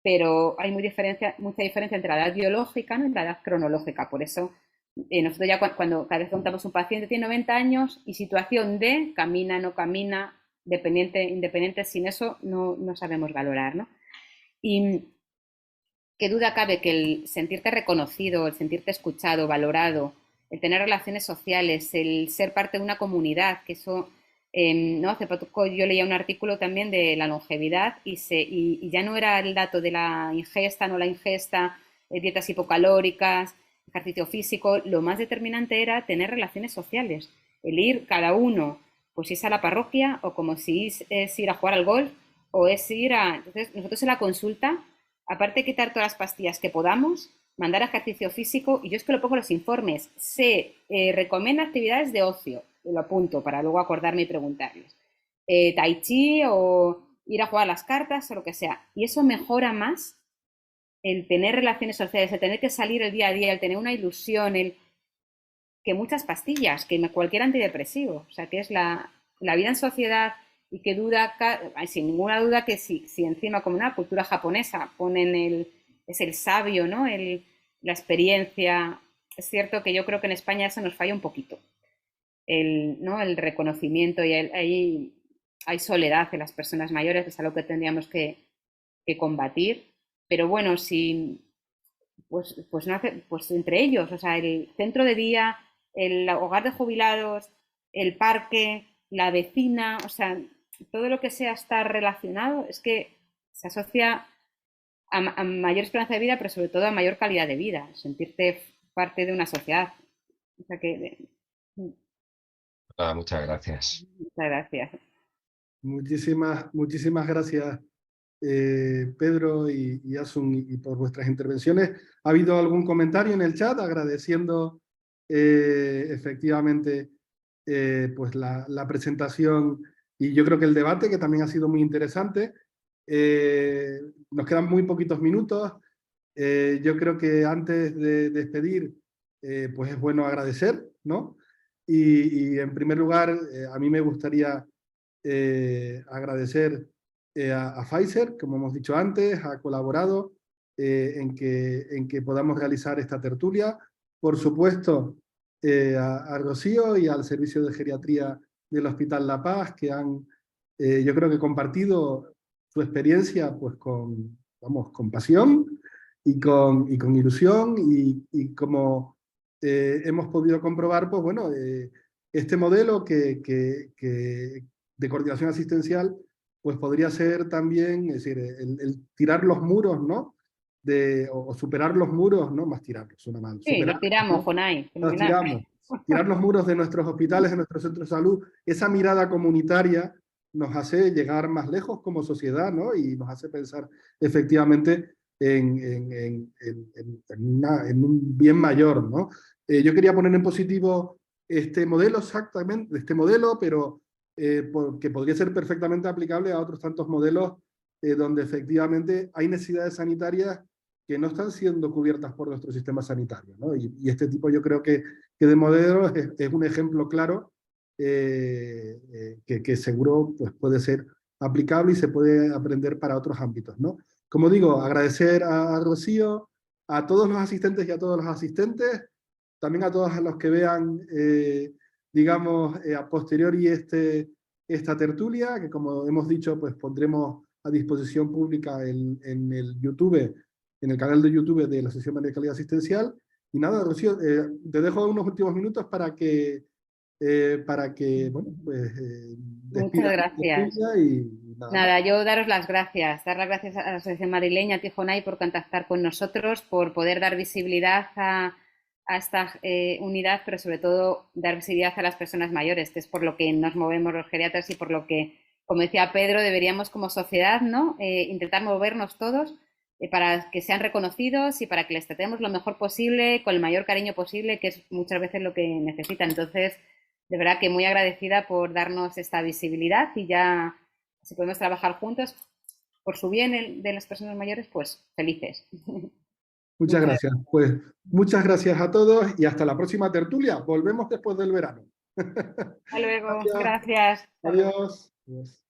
pero hay mucha diferencia entre la edad biológica, ¿no? Y la edad cronológica. Por eso, nosotros ya cuando cada vez contamos un paciente tiene 90 años y situación de camina, no camina, independiente, sin eso no sabemos valorar, ¿no? Y qué duda cabe que el sentirte reconocido, el sentirte escuchado, valorado, el tener relaciones sociales, el ser parte de una comunidad, que eso, ¿no? Hace poco yo leía un artículo también de la longevidad y ya no era el dato de la ingesta, no la ingesta, dietas hipocalóricas, ejercicio físico, lo más determinante era tener relaciones sociales, el ir cada uno, pues si es a la parroquia o como si es ir a jugar al golf o es ir a... Entonces, nosotros en la consulta, aparte de quitar todas las pastillas que podamos, mandar ejercicio físico, y yo es que lo pongo en los informes, se recomienda actividades de ocio, lo apunto para luego acordarme y preguntarles, tai chi o ir a jugar a las cartas o lo que sea, y eso mejora más el tener relaciones sociales, el tener que salir el día a día, el tener una ilusión, que muchas pastillas, que cualquier antidepresivo, o sea, que es la vida en sociedad y que duda, sin ninguna duda que si encima como una cultura japonesa ponen es el sabio, ¿no? La experiencia, es cierto que yo creo que en España eso nos falla un poquito, ¿no? El reconocimiento y hay soledad en las personas mayores, que es algo que tendríamos que combatir, pero bueno, si pues no hace, pues entre ellos, o sea, el centro de día, el hogar de jubilados, el parque, la vecina, o sea, todo lo que sea estar relacionado es que se asocia a mayor esperanza de vida, pero sobre todo a mayor calidad de vida, sentirte parte de una sociedad. O sea que, Muchas gracias. muchas gracias. Muchísimas gracias, Pedro y Asun, y por vuestras intervenciones. ¿Ha habido algún comentario en el chat agradeciendo efectivamente pues la presentación y yo creo que el debate, que también ha sido muy interesante? Nos quedan muy poquitos minutos. Yo creo que antes de despedir, pues es bueno agradecer, ¿no? Y en primer lugar, a mí me gustaría agradecer a Pfizer, como hemos dicho antes, ha colaborado en que podamos realizar esta tertulia. Por supuesto, a Rocío y al Servicio de Geriatría del Hospital La Paz, que han, yo creo que compartido su experiencia pues con pasión y con ilusión, y como hemos podido comprobar, pues bueno, este modelo de coordinación asistencial, pues podría ser también, es decir, el tirar los muros, ¿no? O superar los muros, ¿no? Más tirarlos, suena mal. Sí, Superar, nos tiramos, ¿no? Jonay, Nos fenomenal. tiramos. Tirar los muros de nuestros hospitales, de nuestros centros de salud. Esa mirada comunitaria nos hace llegar más lejos como sociedad, ¿no? Y nos hace pensar efectivamente en un bien mayor, ¿no? Yo quería poner en positivo este modelo, exactamente, este modelo, pero que podría ser perfectamente aplicable a otros tantos modelos donde efectivamente hay necesidades sanitarias que no están siendo cubiertas por nuestro sistema sanitario, ¿no? Y este tipo yo creo que de modelo es un ejemplo claro que seguro pues, puede ser aplicable y se puede aprender para otros ámbitos, ¿no? Como digo, agradecer a Rocío, a todos los asistentes y a todos los asistentes, también a todos los que vean, digamos, a posteriori esta tertulia, que como hemos dicho, pues pondremos a disposición pública en el YouTube, en el canal de YouTube de la Asociación de Calidad Asistencial. Y nada, Rocío, te dejo unos últimos minutos para que bueno, pues Muchas despidas gracias. y nada más. Nada, yo daros las gracias, dar las gracias a la Asociación Madrileña, a ti, Jonay, por contactar con nosotros, por poder dar visibilidad a esta unidad, pero sobre todo dar visibilidad a las personas mayores, que es por lo que nos movemos los geriatras y por lo que, como decía Pedro, deberíamos como sociedad, ¿no? Intentar movernos todos para que sean reconocidos y para que les tratemos lo mejor posible, con el mayor cariño posible, que es muchas veces lo que necesitan. Entonces, de verdad que muy agradecida por darnos esta visibilidad, y ya si podemos trabajar juntos por su bien de las personas mayores, pues felices. Muchas gracias. Pues muchas gracias a todos y hasta la próxima tertulia. Volvemos después del verano. Hasta luego. Gracias. Gracias. Hasta luego. Adiós. Adiós.